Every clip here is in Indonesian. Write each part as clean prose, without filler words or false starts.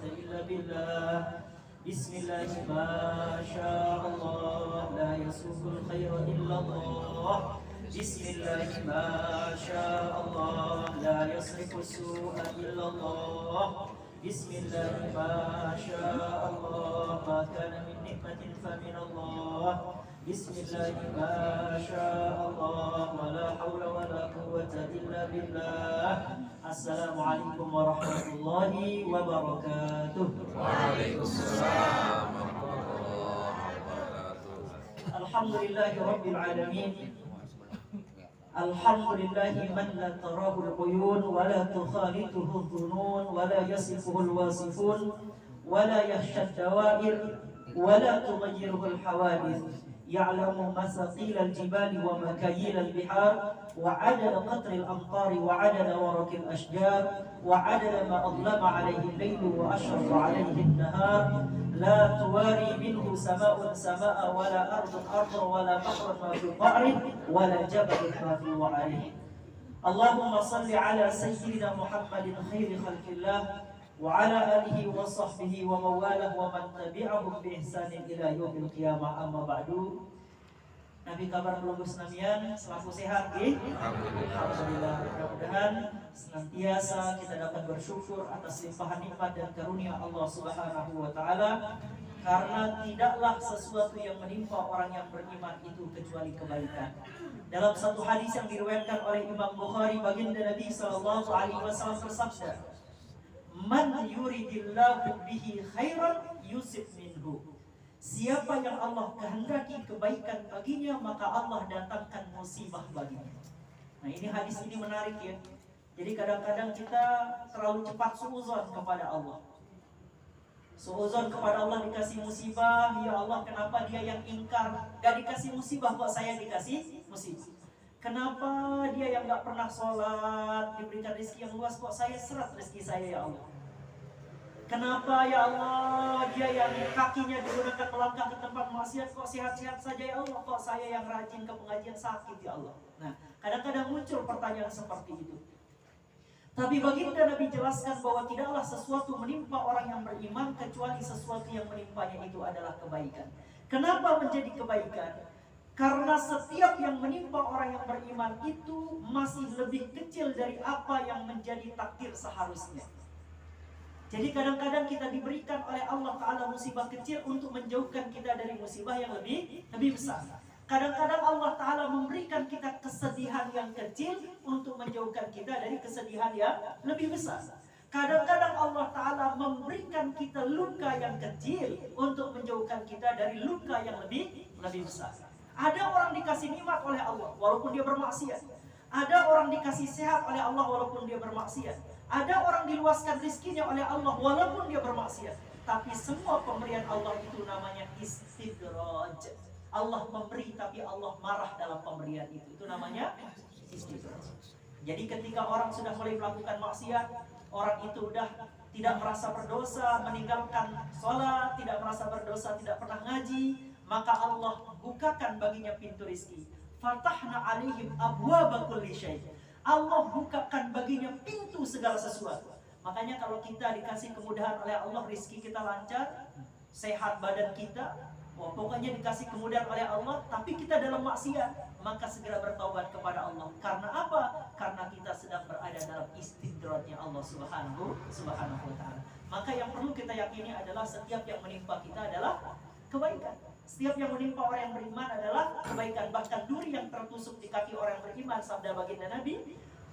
إلا بالله بسم الله ما شاء الله لا يسوق الخير إلا الله بسم الله ما شاء الله لا يصرف السوء إلا الله بسم الله ما شاء الله ما كان من نعمة فمن الله بسم الله ما شاء الله ولا حول ولا قوة إلا بالله السلام عليكم ورحمة الله وبركاته. وعليكم السلام ورحمة الله وبركاته. الحمد لله رب العالمين الحمد لله من لا تراه العيون ولا تخالطه الظنون ولا يصفه الواصفون ولا يخشى الدوائر ولا تغيره الحوادث يعلم مساقيل الجبال ومكاييل البحار وعدد قطر الأمطار وعدد ورق الأشجار وعدد ما أظلم عليه الليل وأشرق عليه النهار لا تواري منه سماء سماء ولا أرض أرض ولا بحر ما في قعره ولا جبل ما في وعره. اللهم صل على سيدنا محمد خير خلق الله وعلى آله وصحبه ومواله ومن تبعهم بإحسان إلى يوم القيامة. أما بعد. Nabi kabar melunggus namian selaku sehat ya? Alhamdulillah. Mudah-mudahan senantiasa kita dapat bersyukur atas limpahan nikmat dan karunia Allah Subhanahu wa taala, karena tidaklah sesuatu yang menimpa orang yang beriman itu kecuali kebaikan. Dalam satu hadis yang diriwayatkan oleh Imam Bukhari, baginda Nabi sallallahu alaihi wasallam bersabda, "Man yuridillahu bihi khairan yusib minhu." Siapa yang Allah kehendaki kebaikan baginya, maka Allah datangkan musibah baginya. Nah, ini hadis ini menarik ya. Jadi kadang-kadang kita terlalu cepat suuzon kepada Allah. Suuzon kepada Allah, dikasih musibah, ya Allah kenapa dia yang ingkar, gak dikasih musibah kok saya dikasih musibah. Kenapa dia yang gak pernah sholat diberikan rezeki yang luas, kok saya seret rezeki saya ya Allah. Kenapa ya Allah dia yang kakinya digunakan melangkah ke tempat maksiat kok sehat-sehat saja ya Allah, kok saya yang rajin ke pengajian sakit ya Allah. Nah, kadang-kadang muncul pertanyaan seperti itu. Tapi baginda Nabi jelaskan bahwa tidaklah sesuatu menimpa orang yang beriman kecuali sesuatu yang menimpanya itu adalah kebaikan. Kenapa menjadi kebaikan? Karena setiap yang menimpa orang yang beriman itu masih lebih kecil dari apa yang menjadi takdir seharusnya. Jadi kadang-kadang kita diberikan oleh Allah Ta'ala musibah kecil untuk menjauhkan kita dari musibah yang lebih besar. Kadang-kadang Allah Ta'ala memberikan kita kesedihan yang kecil untuk menjauhkan kita dari kesedihan yang lebih besar. Kadang-kadang Allah Ta'ala memberikan kita luka yang kecil untuk menjauhkan kita dari luka yang lebih besar. Ada orang dikasih nikmat oleh Allah walaupun dia bermaksiat. Ada orang dikasih sehat oleh Allah walaupun dia bermaksiat. Ada orang diluaskan rizkinya oleh Allah walaupun dia bermaksiat. Tapi semua pemberian Allah itu namanya istidraj. Allah memberi tapi Allah marah dalam pemberian itu. Itu namanya istidraj. Jadi ketika orang sudah mulai melakukan maksiat, orang itu udah tidak merasa berdosa, meninggalkan sholat, tidak merasa berdosa, tidak pernah ngaji, maka Allah bukakan baginya pintu rizki. Fatahna alaihim abwaaba kulli syai'. Allah bukakan baginya pintu segala sesuatu. Makanya kalau kita dikasih kemudahan oleh Allah, rizki kita lancar, sehat badan kita, pokoknya dikasih kemudahan oleh Allah, tapi kita dalam maksiat, maka segera bertaubat kepada Allah. Karena apa? Karena kita sedang berada dalam istidratnya Allah Subhanahu wa ta'ala. Maka yang perlu kita yakini adalah setiap yang menimpa kita adalah kebaikan. Setiap yang menimpa orang yang beriman adalah kebaikan. Bahkan duri yang tertusuk di kaki orang yang beriman, sabda baginda Nabi,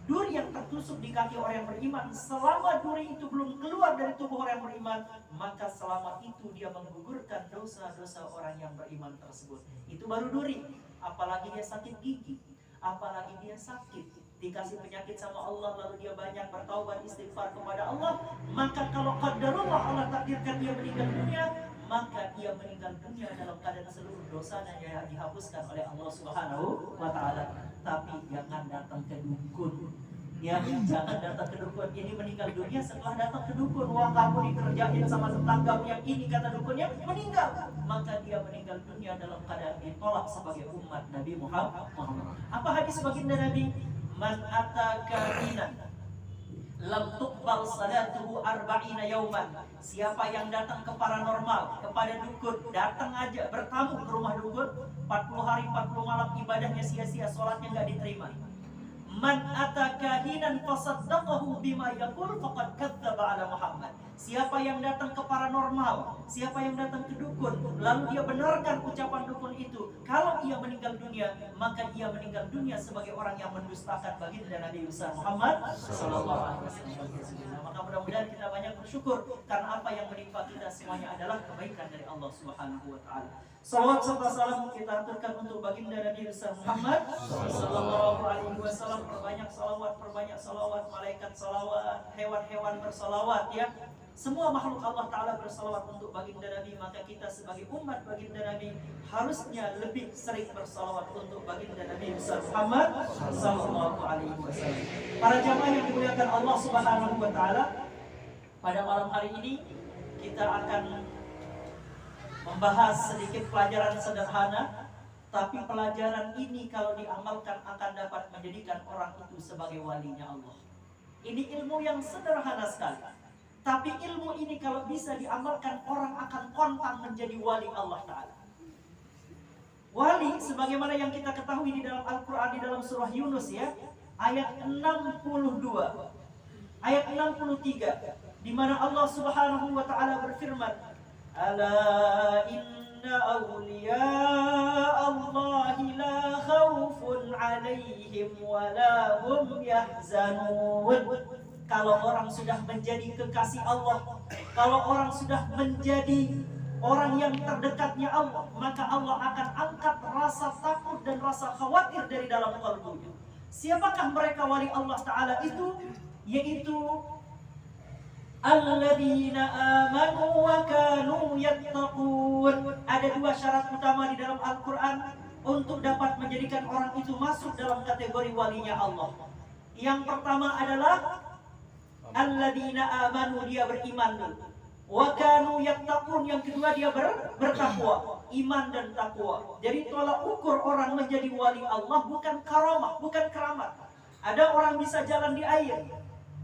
duri yang tertusuk di kaki orang yang beriman, selama duri itu belum keluar dari tubuh orang yang beriman, maka selama itu dia menggugurkan dosa-dosa orang yang beriman tersebut. Itu baru duri. Apalagi dia sakit gigi, apalagi dia sakit, dikasih penyakit sama Allah, lalu dia banyak bertaubat istighfar kepada Allah, maka kalau qadarullah Allah takdirkan dia meninggal dunia, maka dia meninggal dunia dalam keadaan seluruh dosanya yang dihapuskan oleh Allah Subhanahu wa ta'ala. Tapi jangan datang ke dukun. Ya, jangan datang ke dukun. Ini meninggal dunia setelah datang ke dukun. Wah, kamu dikerjain sama tetanggamu yang ini, kata dukunnya, meninggal. Maka dia meninggal dunia dalam keadaan ditolak sebagai umat Nabi Muhammad. Apa hadis baginda Nabi? Man ataka dinan lam tuqbal salatuhu arba'ina yauman. Siapa yang datang ke paranormal, kepada dukun, datang aja bertamu ke rumah dukun, 40 hari 40 malam ibadahnya sia-sia, sholatnya nggak diterima. Man atakahinan fasaddaqahu bima yaqul faqad kadzdzaba ala Muhammad. Siapa yang datang ke paranormal, siapa yang datang ke dukun, lalu dia benarkan ucapan dukun itu, kalau ia meninggal dunia, maka ia meninggal dunia sebagai orang yang mendustakan baginda Nabi Muhammad sallallahu alaihi wasallam. Maka mudah-mudahan kita banyak bersyukur karena apa yang menimpa kita semuanya adalah kebaikan dari Allah Subhanahu wa taala. Salawat serta salam kita aturkan untuk baginda Nabi Muhammad sallallahu alaihi wasallam. Perbanyak salawat, malaikat salawat, hewan-hewan bersalawat ya. Semua makhluk Allah Ta'ala bersalawat untuk baginda Nabi. Maka kita sebagai umat baginda Nabi harusnya lebih sering bersalawat untuk baginda Nabi Muhammad sallallahu alaihi wasallam. Para jamaah yang dimuliakan Allah Subhanahu wa Ta'ala, pada malam hari ini kita akan membahas sedikit pelajaran sederhana. Tapi pelajaran ini kalau diamalkan akan dapat menjadikan orang itu sebagai walinya Allah. Ini ilmu yang sederhana sekali. Tapi ilmu ini kalau bisa diamalkan, orang akan kontan menjadi wali Allah Ta'ala. Wali sebagaimana yang kita ketahui di dalam Al-Quran, di dalam surah Yunus ya, ayat 62, ayat 63, di mana Allah Subhanahu wa Ta'ala berfirman, ala inna awliya Allahi la khawfun alaihim wa la hum yahzanun. Kalau orang sudah menjadi kekasih Allah, kalau orang sudah menjadi orang yang terdekatnya Allah, maka Allah akan angkat rasa takut dan rasa khawatir dari dalam kalbunya. Siapakah mereka wali Allah Ta'ala itu? Yaitu alladzina amanu wa kanu yattaqun. Ada dua syarat utama di dalam Al-Quran untuk dapat menjadikan orang itu masuk dalam kategori walinya Allah. Yang pertama adalah alladzina amanu, dia beriman dulu. Wa kanu yattaqun, yang kedua dia bertakwa. Iman dan takwa. Jadi tolak ukur orang menjadi wali Allah bukan karamah, bukan keramat. Ada orang bisa jalan di air.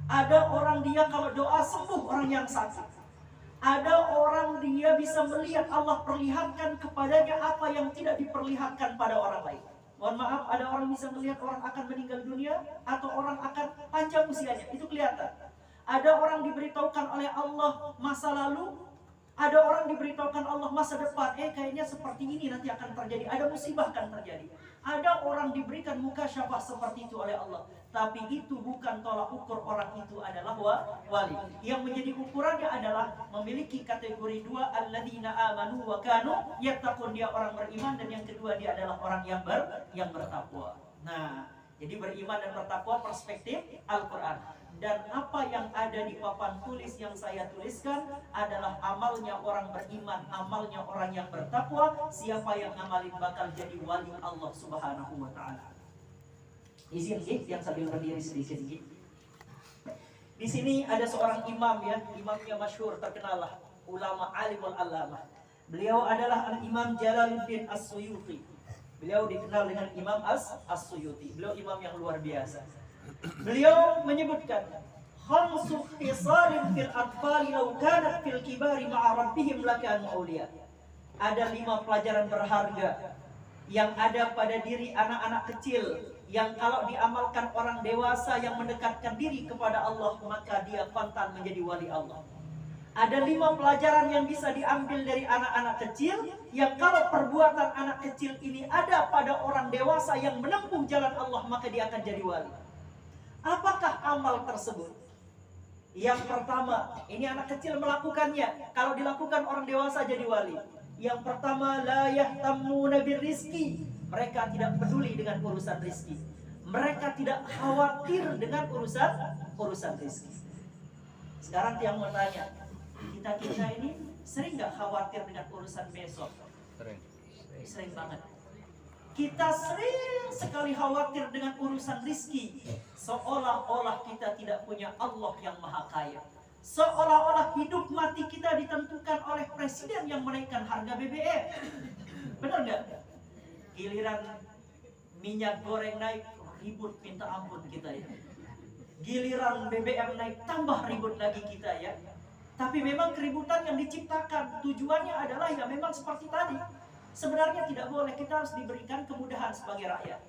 Ada orang dia kalau doa sembuh orang yang sakit. Ada orang dia bisa melihat Allah perlihatkan kepadanya apa yang tidak diperlihatkan pada orang lain. Mohon maaf, ada orang bisa melihat orang akan meninggal dunia atau orang akan panjang usianya, itu kelihatan. Ada orang diberitahukan oleh Allah masa lalu, ada orang diberitahukan Allah masa depan. Kayaknya seperti ini nanti akan terjadi, ada musibah akan terjadi. Ada orang diberikan mukasyafah seperti itu oleh Allah. Tapi itu bukan tolak ukur orang itu adalah wali. Yang menjadi ukurannya adalah memiliki kategori dua, alladzina amanu wa kanu yattaqun, dia orang beriman, dan yang kedua dia adalah orang yang bertakwa. Nah, jadi beriman dan bertakwa perspektif Al-Quran. Dan apa yang ada di papan tulis yang saya tuliskan adalah amalnya orang beriman, amalnya orang yang bertakwa. Siapa yang amalin bakal jadi wali Allah Subhanahu wa Ta'ala. Izin yang sambil berdiri sedikit. Di sini ada seorang imam ya, imamnya masyhur, terkenal lah, ulama alimul allamah. Beliau adalah Al-Imam Jalaluddin As-Suyuti. Beliau dikenal dengan Imam As-Suyuti. Beliau imam yang luar biasa. Beliau menyebutkan khamsu khisalin fil atfali law kanat fil kibari ma'a rabbihim lakanu awliya. Ada 5 pelajaran berharga yang ada pada diri anak-anak kecil, yang kalau diamalkan orang dewasa yang mendekatkan diri kepada Allah, maka dia kontan menjadi wali Allah. Ada 5 pelajaran yang bisa diambil dari anak-anak kecil, yang kalau perbuatan anak kecil ini ada pada orang dewasa yang menempuh jalan Allah, maka dia akan jadi wali. Apakah amal tersebut? Yang pertama, ini anak kecil melakukannya, kalau dilakukan orang dewasa jadi wali. Yang pertama, la yahtammuna birrizqi, mereka tidak peduli dengan urusan rizki. Mereka tidak khawatir dengan urusan rizki. Sekarang yang mau tanya, kita ini sering nggak khawatir dengan urusan besok? Sering banget. Kita sering sekali khawatir dengan urusan rizki, seolah-olah kita tidak punya Allah yang maha kaya. Seolah-olah hidup mati kita ditentukan oleh presiden yang menaikkan harga BBM. Benar nggak? Giliran minyak goreng naik, ribut minta ampun kita ya. Giliran BBM naik tambah ribut lagi kita ya. Tapi memang keributan yang diciptakan tujuannya adalah ya memang seperti tadi. Sebenarnya tidak boleh, kita harus diberikan kemudahan sebagai rakyat.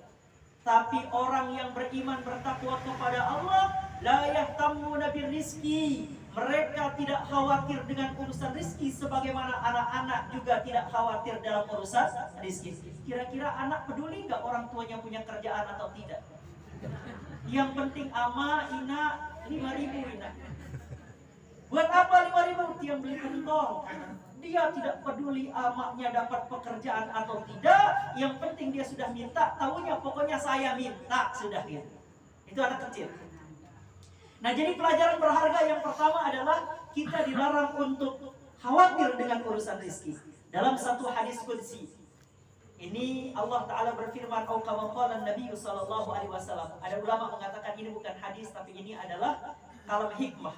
Tapi orang yang beriman bertakwa kepada Allah, la yahtamuna birrizqi, mereka tidak khawatir dengan urusan rizki sebagaimana anak-anak juga tidak khawatir dalam urusan rizki. Kira-kira anak peduli nggak orang tuanya punya kerjaan atau tidak? Yang penting ama, ina, 5.000 ina. Buat apa 5.000? Dia beli pentol. Dia tidak peduli amaknya dapat pekerjaan atau tidak. Yang penting dia sudah minta. Tahunya pokoknya saya minta sudah gitu. Itu anak kecil. Nah, jadi pelajaran berharga yang pertama adalah kita dilarang untuk khawatir dengan urusan rezeki. Dalam satu hadis qudsi, ini Allah Ta'ala berfirman, "Au kama qala Nabi sallallahu alaihi wasallam." Ada ulama mengatakan ini bukan hadis, tapi ini adalah kalam hikmah.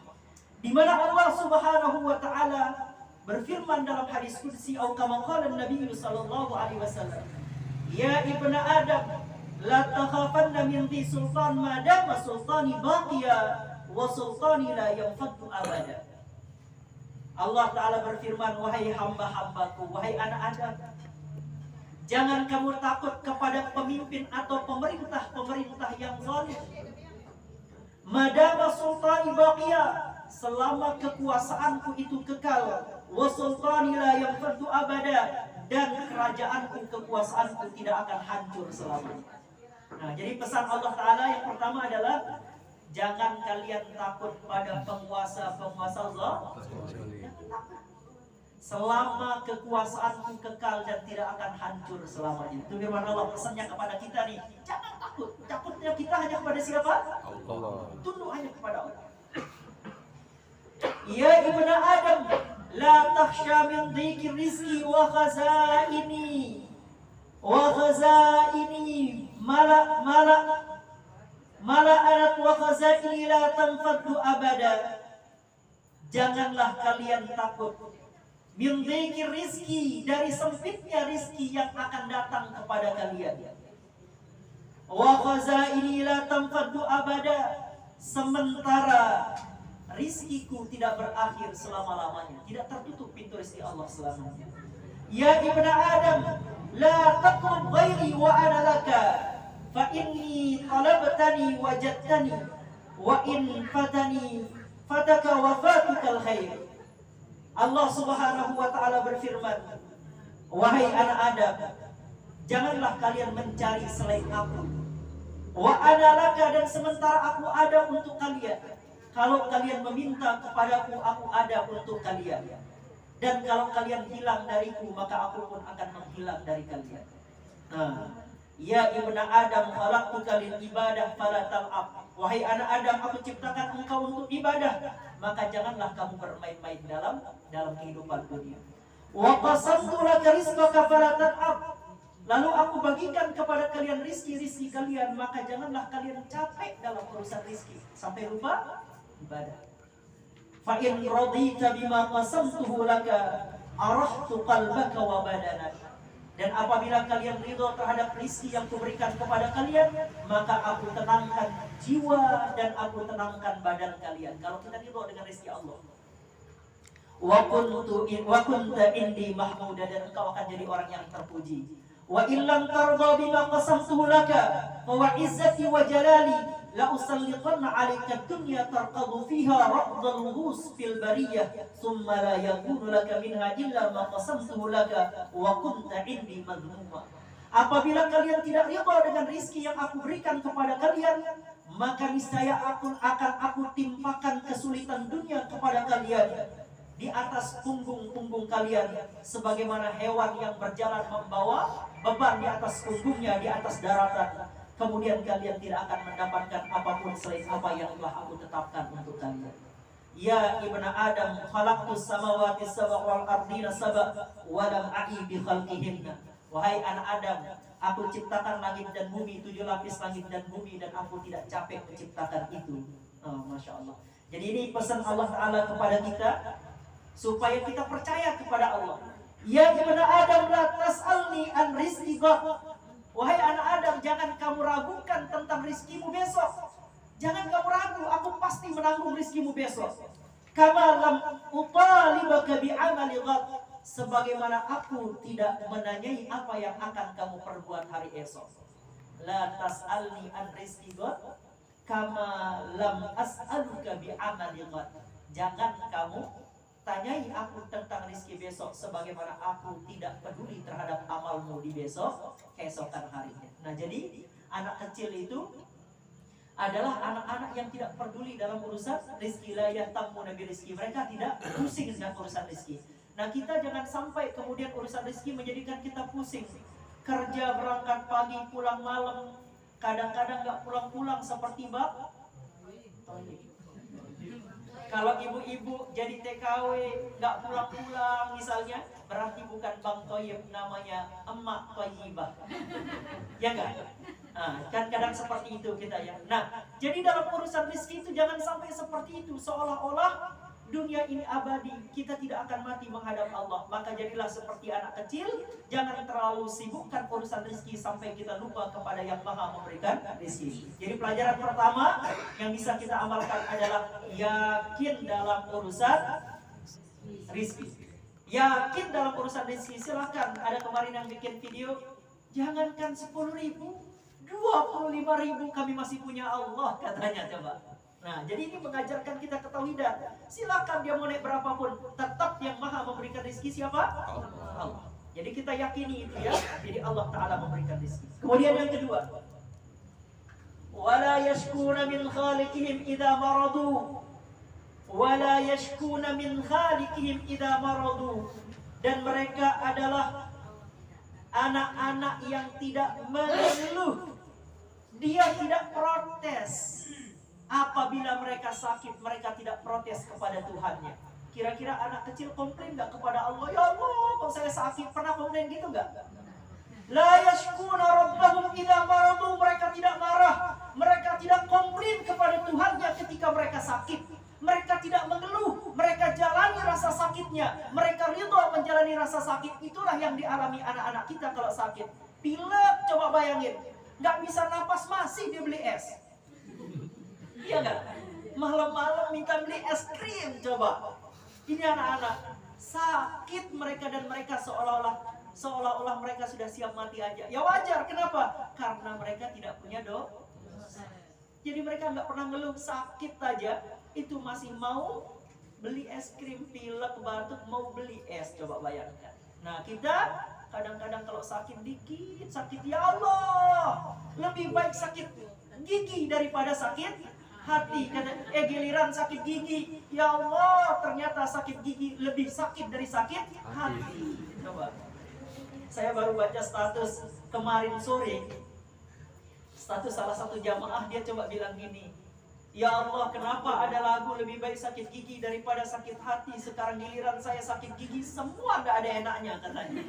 Di mana Allah Subhanahu wa Ta'ala berfirman dalam hadis qudsi, "Au kama qala Nabi sallallahu alaihi wasallam, ya ibnu Adam, la takhafanna min dhi sultan ma dama sultani baqiya wa sultani la yanfadu abada." Allah Ta'ala berfirman, "Wahai hamba-hambaku, wahai anak Adam, jangan kamu takut kepada pemimpin atau pemerintah yang zalim. Madama sultani baqiya, selama kekuasaanku itu kekal, wa sultani la yanfadu abada, dan kerajaanku, kekuasaanku tidak akan hancur selamanya." Nah, jadi pesan Allah Ta'ala yang pertama adalah jangan kalian takut pada penguasa-penguasa Allah. Jangan takut. Selama kekuasaanku kekal dan tidak akan hancur selamanya. Itu firman Allah, pesannya kepada kita nih. Jangan takut. Takutnya kita hanya kepada siapa? Allah. Tunduk hanya kepada Allah. Ya ibnu Adam, la takhsha min dhiki rizki wa khazaini mala'at wa khazaini la tanfaddu abada. Janganlah kalian takut min dhiki rizki, dari sempitnya rizki yang akan datang kepada kalian. Wa khazaini la tanfaddu abada, sementara rizkiku tidak berakhir selama-lamanya, tidak tertutup pintu rizki Allah selamanya. Ya ibnu Adam, la taqrub ghairi wa ana laka, fa inni talabtani wajadtani, wa in fatani fataka wafatukal khair. Allah Subhanahu wa Ta'ala berfirman, wahai anak Adam, janganlah kalian mencari selain aku. Wa ana laka, dan sementara aku ada untuk kalian. Kalau kalian meminta kepadaku, aku ada untuk kalian. Dan kalau kalian hilang dariku, maka aku pun akan menghilang dari kalian. Ya ibnu Adam, khalaqtuka lil ibadah fala tal'ab. Wahai anak Adam, aku ciptakan engkau untuk ibadah, maka janganlah kamu bermain-main dalam kehidupan dunia. Wa qasamtu laka rizqaka fala tal'ab. Lalu aku bagikan kepada kalian rizki kalian, maka janganlah kalian capek dalam urusan rizki sampai lupa ibadah. Fa in radita bima qasamtuhu laka arahtu qalbaka wa badanaka. Dan apabila kalian ridho terhadap rizki yang kuberikan kepada kalian, maka aku tenangkan jiwa dan aku tenangkan badan kalian. Kalau kita ridho dengan rizki Allah. Wa kunta indi mahmuda, dan engkau akan jadi orang yang terpuji. Wa illam tarda bima qasamtuhu laka fa wa izzati wa jalali la usallitanna 'alaika dunya tarqadu fiha raqdal ghus fil bariyah thumma la yakunu laka minha illa ma qasamtuhu laka wa kunta indi madhmuma. Apabila kalian tidak ridha dengan rizki yang aku berikan kepada kalian, maka niscaya akan aku timpakan kesulitan dunia kepada kalian di atas punggung kalian, sebagaimana hewan yang berjalan membawa beban di atas punggungnya di atas daratan. Kemudian kalian tidak akan mendapatkan apapun selain apa yang telah aku tetapkan untuk kalian. Ya ibnu Adam, khalaqtus samawati sab'a wal ardina sab'a wa lam a'i bi khalqihinna. Wahai anak Adam, aku ciptakan langit dan bumi, 7 lapis langit dan bumi, dan aku tidak capek menciptakan itu. Masya Allah. Jadi ini pesan Allah Ta'ala kepada kita, supaya kita percaya kepada Allah. Ya ibnu Adam, la tas'alni an rizqi ghad. Wahai anak Adam, jangan kamu ragukan tentang rizkimu besok. Jangan kamu ragu, aku pasti menanggung rizkimu besok. Kama lam utalibaka bi'amali ghad, sebagaimana aku tidak menanyai apa yang akan kamu perbuat hari esok. La tas'alni an rizki ghad kama lam as'aluka bi'amali ghad. Jangan kamu tanyai aku tentang rizki besok sebagaimana aku tidak peduli terhadap amalmu di besok keesokan harinya. Nah, jadi anak kecil itu adalah anak-anak yang tidak peduli dalam urusan rizki. La yahtammu nabi rizki, mereka tidak pusing dengan urusan rizki. Nah, kita jangan sampai kemudian urusan rizki menjadikan kita pusing. Kerja berangkat pagi pulang malam, kadang-kadang gak pulang-pulang seperti bab. Kalau ibu-ibu jadi TKW gak pulang-pulang misalnya, berarti bukan Bang Toyib, namanya Emak Toyibah. Ya enggak? Nah, kan kadang seperti itu kita ya. Nah, jadi dalam urusan rezeki itu jangan sampai seperti itu, seolah-olah dunia ini abadi, kita tidak akan mati menghadap Allah. Maka jadilah seperti anak kecil, jangan terlalu sibukkan urusan rezeki sampai kita lupa kepada yang Maha memberikan rezeki. Jadi pelajaran pertama yang bisa kita amalkan adalah yakin dalam urusan rezeki. Yakin dalam urusan rezeki. Silahkan, ada kemarin yang bikin video, jangankan 10.000, 25.000 kami masih punya Allah, katanya. Coba. Nah, jadi ini mengajarkan kita ketauhidan. Silakan dia mau naik berapapun, tetap yang Maha memberikan rezeki siapa? Allah. Jadi kita yakini itu ya. Jadi Allah Ta'ala memberikan rezeki. Kemudian yang kedua, wala yashkuna min khaliqihim idza maradu. Wala yashkuna min khaliqihim idza maradu. Dan mereka adalah anak-anak yang tidak mengeluh. Dia tidak protes. Apabila mereka sakit, mereka tidak protes kepada Tuhannya. Kira-kira anak kecil komplain gak kepada Allah? Ya Allah, kok saya sakit? Pernah komplain gitu gak? La yashkuna rabbahum idza maradu. Mereka tidak marah. Mereka tidak komplain kepada Tuhannya ketika mereka sakit. Mereka tidak mengeluh. Mereka jalani rasa sakitnya. Mereka ridho menjalani rasa sakit. Itulah yang dialami anak-anak kita kalau sakit. Pilek, coba bayangin. Gak bisa napas masih dibeli es. Iya gak? Malam-malam minta beli es krim, coba. Ini anak-anak sakit mereka, dan mereka seolah-olah mereka sudah siap mati aja. Ya wajar, kenapa? Karena mereka tidak punya dosa. Jadi mereka nggak pernah ngeluh, sakit aja itu masih mau beli es krim, pilek, batuk, mau beli es. Coba bayangkan. Nah, kita kadang-kadang kalau sakit dikit, sakit ya Allah, lebih baik sakit gigi daripada sakit hati. Giliran sakit gigi, ya Allah, ternyata sakit gigi lebih sakit dari sakit hati. Coba. Saya baru baca status kemarin sore. Status salah satu jamaah, dia coba bilang gini, ya Allah, kenapa ada lagu lebih baik sakit gigi daripada sakit hati? Sekarang giliran saya sakit gigi, semua gak ada enaknya, katanya.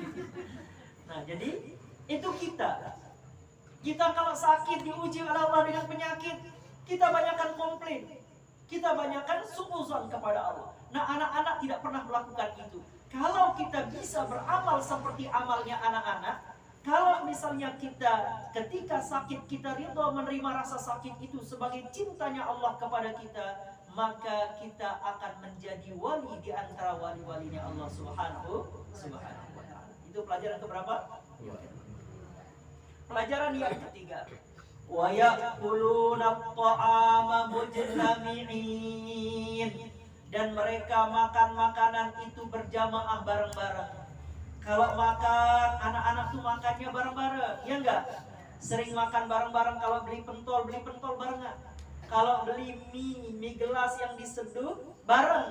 Nah, jadi itu kita. Kita kalau sakit diuji oleh Allah dengan penyakit, kita banyakkan komplain, kita banyakkan suudzon kepada Allah. Nah, anak-anak tidak pernah melakukan itu. Kalau kita bisa beramal seperti amalnya anak-anak, kalau misalnya kita ketika sakit kita ridho menerima rasa sakit itu sebagai cintanya Allah kepada kita, maka kita akan menjadi wali di antara wali-walinya Allah Subhanahu wa ta'ala. Itu pelajaran keberapa? Pelajaran yang ketiga. Wa ya'kuluna at-ta'ama mujtami'in, dan mereka makan makanan itu berjamaah bareng-bareng. Kalau makan, anak-anak tuh makannya bareng-bareng, ya enggak? Sering makan bareng-bareng. Kalau beli pentol barengan. Kalau beli mie gelas yang diseduh bareng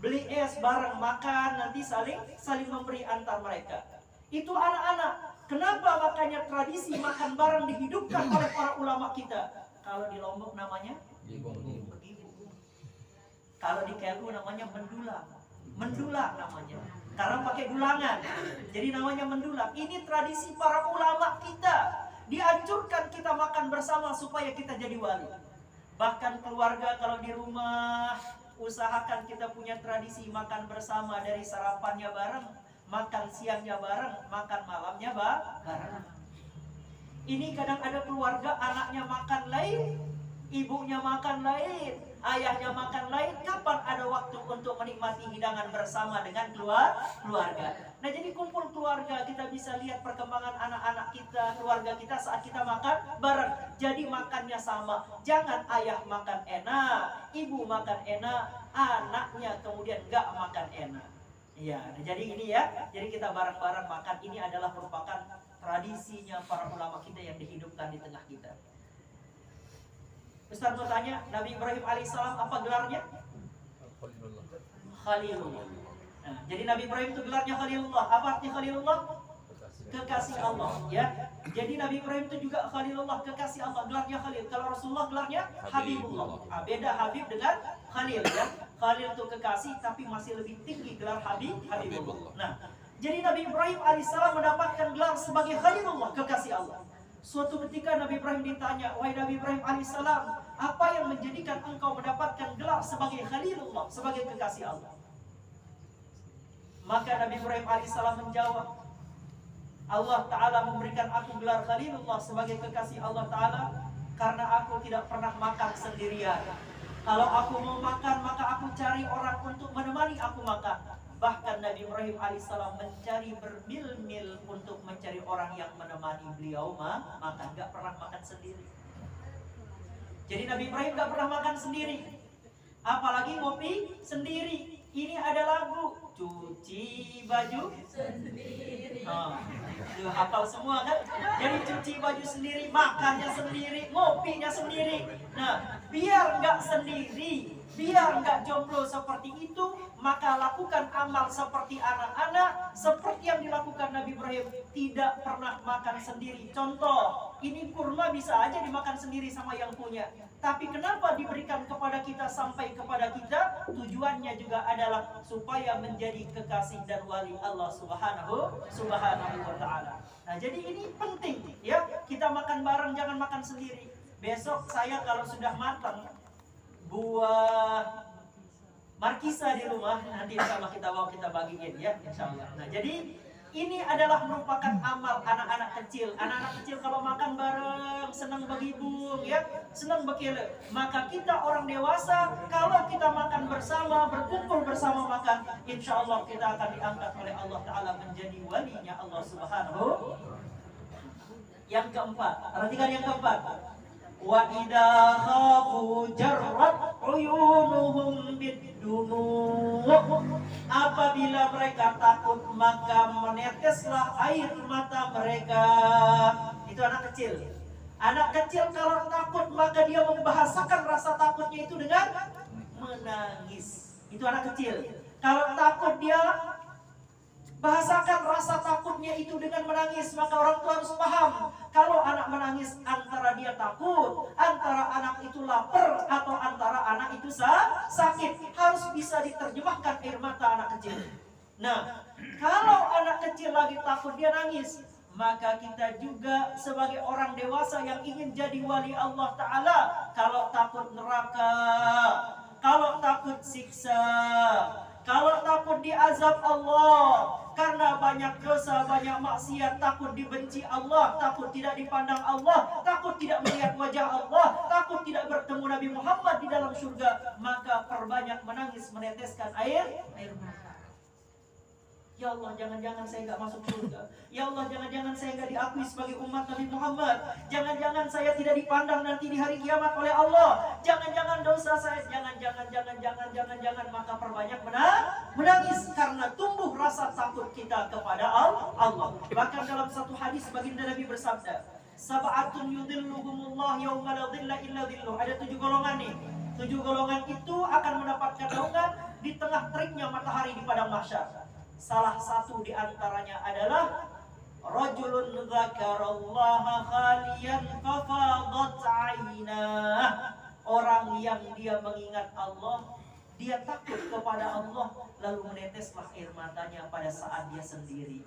beli es bareng, makan, nanti saling memberi antar mereka. Itu anak-anak. Kenapa makanya tradisi makan bareng dihidupkan oleh para ulama kita? Kalau di Lombok namanya begibu. Kalau di Kelu namanya mendulang namanya. Karena pakai dulangan, jadi namanya mendulang. Ini tradisi para ulama kita. Dianjurkan kita makan bersama supaya kita jadi wali. Bahkan keluarga kalau di rumah, usahakan kita punya tradisi makan bersama, dari sarapannya bareng, makan siangnya bareng, makan malamnya bareng. Ini kadang ada keluarga anaknya makan lain, Ibunya makan lain, ayahnya makan lain. Kapan ada waktu untuk menikmati hidangan bersama dengan keluarga? Nah, jadi kumpul keluarga, kita bisa lihat perkembangan anak-anak kita, keluarga kita saat kita makan bareng. Jadi makannya sama. Jangan ayah makan enak, ibu makan enak, anaknya kemudian gak makan enak. Iya, nah jadi ini ya. Jadi kita bareng-bareng makan. Ini adalah merupakan tradisinya para ulama kita yang dihidupkan di tengah kita. Ustaz mau tanya, Nabi Ibrahim alaihissalam apa gelarnya? Khalilullah. Nah, jadi Nabi Ibrahim itu gelarnya Khalilullah. Apa arti Khalilullah? Kekasih Allah, ya. Jadi Nabi Ibrahim itu juga Khalilullah, kekasih Allah. Gelarnya Khalil. Kalau Rasulullah gelarnya Habibullah. Nah, beda Habib dengan Khalil, ya. Khalil itu kekasih, tapi masih lebih tinggi gelar Habibullah. Nah, jadi Nabi Ibrahim alaihissalam mendapatkan gelar sebagai Khalilullah, kekasih Allah. Suatu ketika Nabi Ibrahim ditanya, wahai Nabi Ibrahim alaihissalam, apa yang menjadikan engkau mendapatkan gelar sebagai Khalilullah, sebagai kekasih Allah? Maka Nabi Ibrahim alaihissalam menjawab, Allah Ta'ala memberikan aku gelar Khalilullah sebagai kekasih Allah Ta'ala karena aku tidak pernah makan sendirian. Kalau aku mau makan, maka aku cari orang untuk menemani aku makan. Bahkan Nabi Ibrahim alaihissalam mencari bermil-mil untuk mencari orang yang menemani beliau makan. Gak pernah makan sendiri. Jadi Nabi Ibrahim gak pernah makan sendiri, apalagi ngopi sendiri. Ini ada lagu cuci baju sendiri. Hafal semua kan? Jadi cuci baju sendiri, makannya sendiri, ngopinya sendiri. Nah, biar nggak sendiri, biar nggak jomblo seperti itu, maka lakukan amal seperti anak-anak, seperti yang dilakukan Nabi Ibrahim. Tidak pernah makan sendiri. Contoh, ini kurma bisa aja dimakan sendiri sama yang punya. Tapi kenapa diberikan kepada kita sampai kepada kita? Tujuannya juga adalah supaya menjadi kekasih dan wali Allah Subhanahu wa Ta'ala. Nah, jadi ini penting ya. Kita makan bareng, jangan makan sendiri. Besok saya kalau sudah matang buah markisa di rumah, nanti insya Allah kita bagiin ya, insya Allah. Nah, jadi ini adalah merupakan amal anak-anak kecil. Anak-anak kecil kalau makan bareng senang begibung ya, senang bekele. Maka kita orang dewasa kalau kita makan bersama, berkumpul bersama makan, insya Allah kita akan diangkat oleh Allah Ta'ala menjadi walinya Allah Subhanahu. Yang keempat, perhatikan yang keempat. Wa idza khafu jarrat uyunuhum bid-dunu. Apabila mereka takut maka meneteslah air mata mereka. Itu anak kecil. Anak kecil kalau takut maka dia membahasakan rasa takutnya itu dengan menangis. Itu anak kecil. Kalau takut dia bahasakan rasa takutnya itu dengan menangis. Maka orang tua harus paham, kalau anak menangis antara dia takut, antara anak itu lapar, atau antara anak itu sakit. Harus bisa diterjemahkan air mata anak kecil. Nah, kalau anak kecil lagi takut dia nangis, maka kita juga sebagai orang dewasa yang ingin jadi wali Allah Ta'ala, kalau takut neraka, kalau takut siksa, kalau takut diazab Allah karena banyak dosa, banyak maksiat, takut dibenci Allah, takut tidak dipandang Allah, takut tidak melihat wajah Allah, takut tidak bertemu Nabi Muhammad di dalam surga, maka perbanyak menangis, meneteskan air mata. Ya Allah, jangan-jangan saya nggak masuk surga. Ya Allah, jangan-jangan saya nggak diakui sebagai umat Nabi Muhammad. Jangan-jangan saya tidak dipandang nanti di hari kiamat oleh Allah. Jangan-jangan dosa saya, jangan, maka perbanyak menangis karena tumbuh rasa takut kita kepada Allah. Bahkan dalam satu hadis baginda Nabi bersabda, sab'atun yudhilluhumullah yauma la dhilla illa dhilluh. Ada 7 golongan nih. 7 golongan itu akan mendapatkan naungan di tengah teriknya matahari di padang mahsyar. Salah satu di antaranya adalah rajulun dzakarallaha khaliyan fafadat 'ainah. Orang yang dia mengingat Allah, dia takut kepada Allah, lalu meneteslah air matanya pada saat dia sendiri.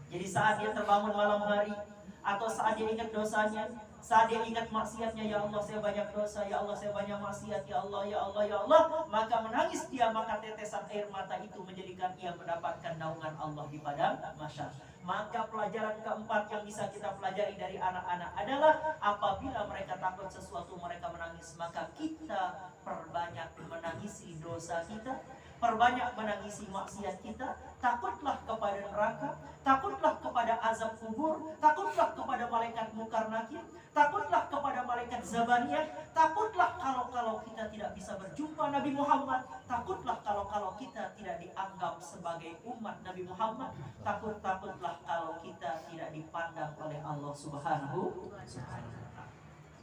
Jadi saat dia terbangun malam hari, atau saat dia ingat dosanya, Saat dia ingat maksiatnya, ya Allah saya banyak dosa, ya Allah saya banyak maksiat, ya Allah, ya Allah, ya Allah, maka menangis dia, maka tetesan air mata itu menjadikan ia mendapatkan naungan Allah di padang mahsyar. Maka pelajaran keempat yang bisa kita pelajari dari anak-anak adalah apabila mereka takut sesuatu mereka menangis, maka kita perbanyak menangisi dosa kita, perbanyak menangisi maksiat kita. Takutlah kepada neraka, takutlah kepada azab kubur, takutlah kepada malaikat Munkar Nakir, takutlah kepada malaikat Zabaniyah, takutlah kalau kita tidak bisa berjumpa Nabi Muhammad, takutlah kalau kita tidak dianggap sebagai umat Nabi Muhammad, takutlah kalau kita tidak dipandang oleh Allah Subhanahu wa Ta'ala.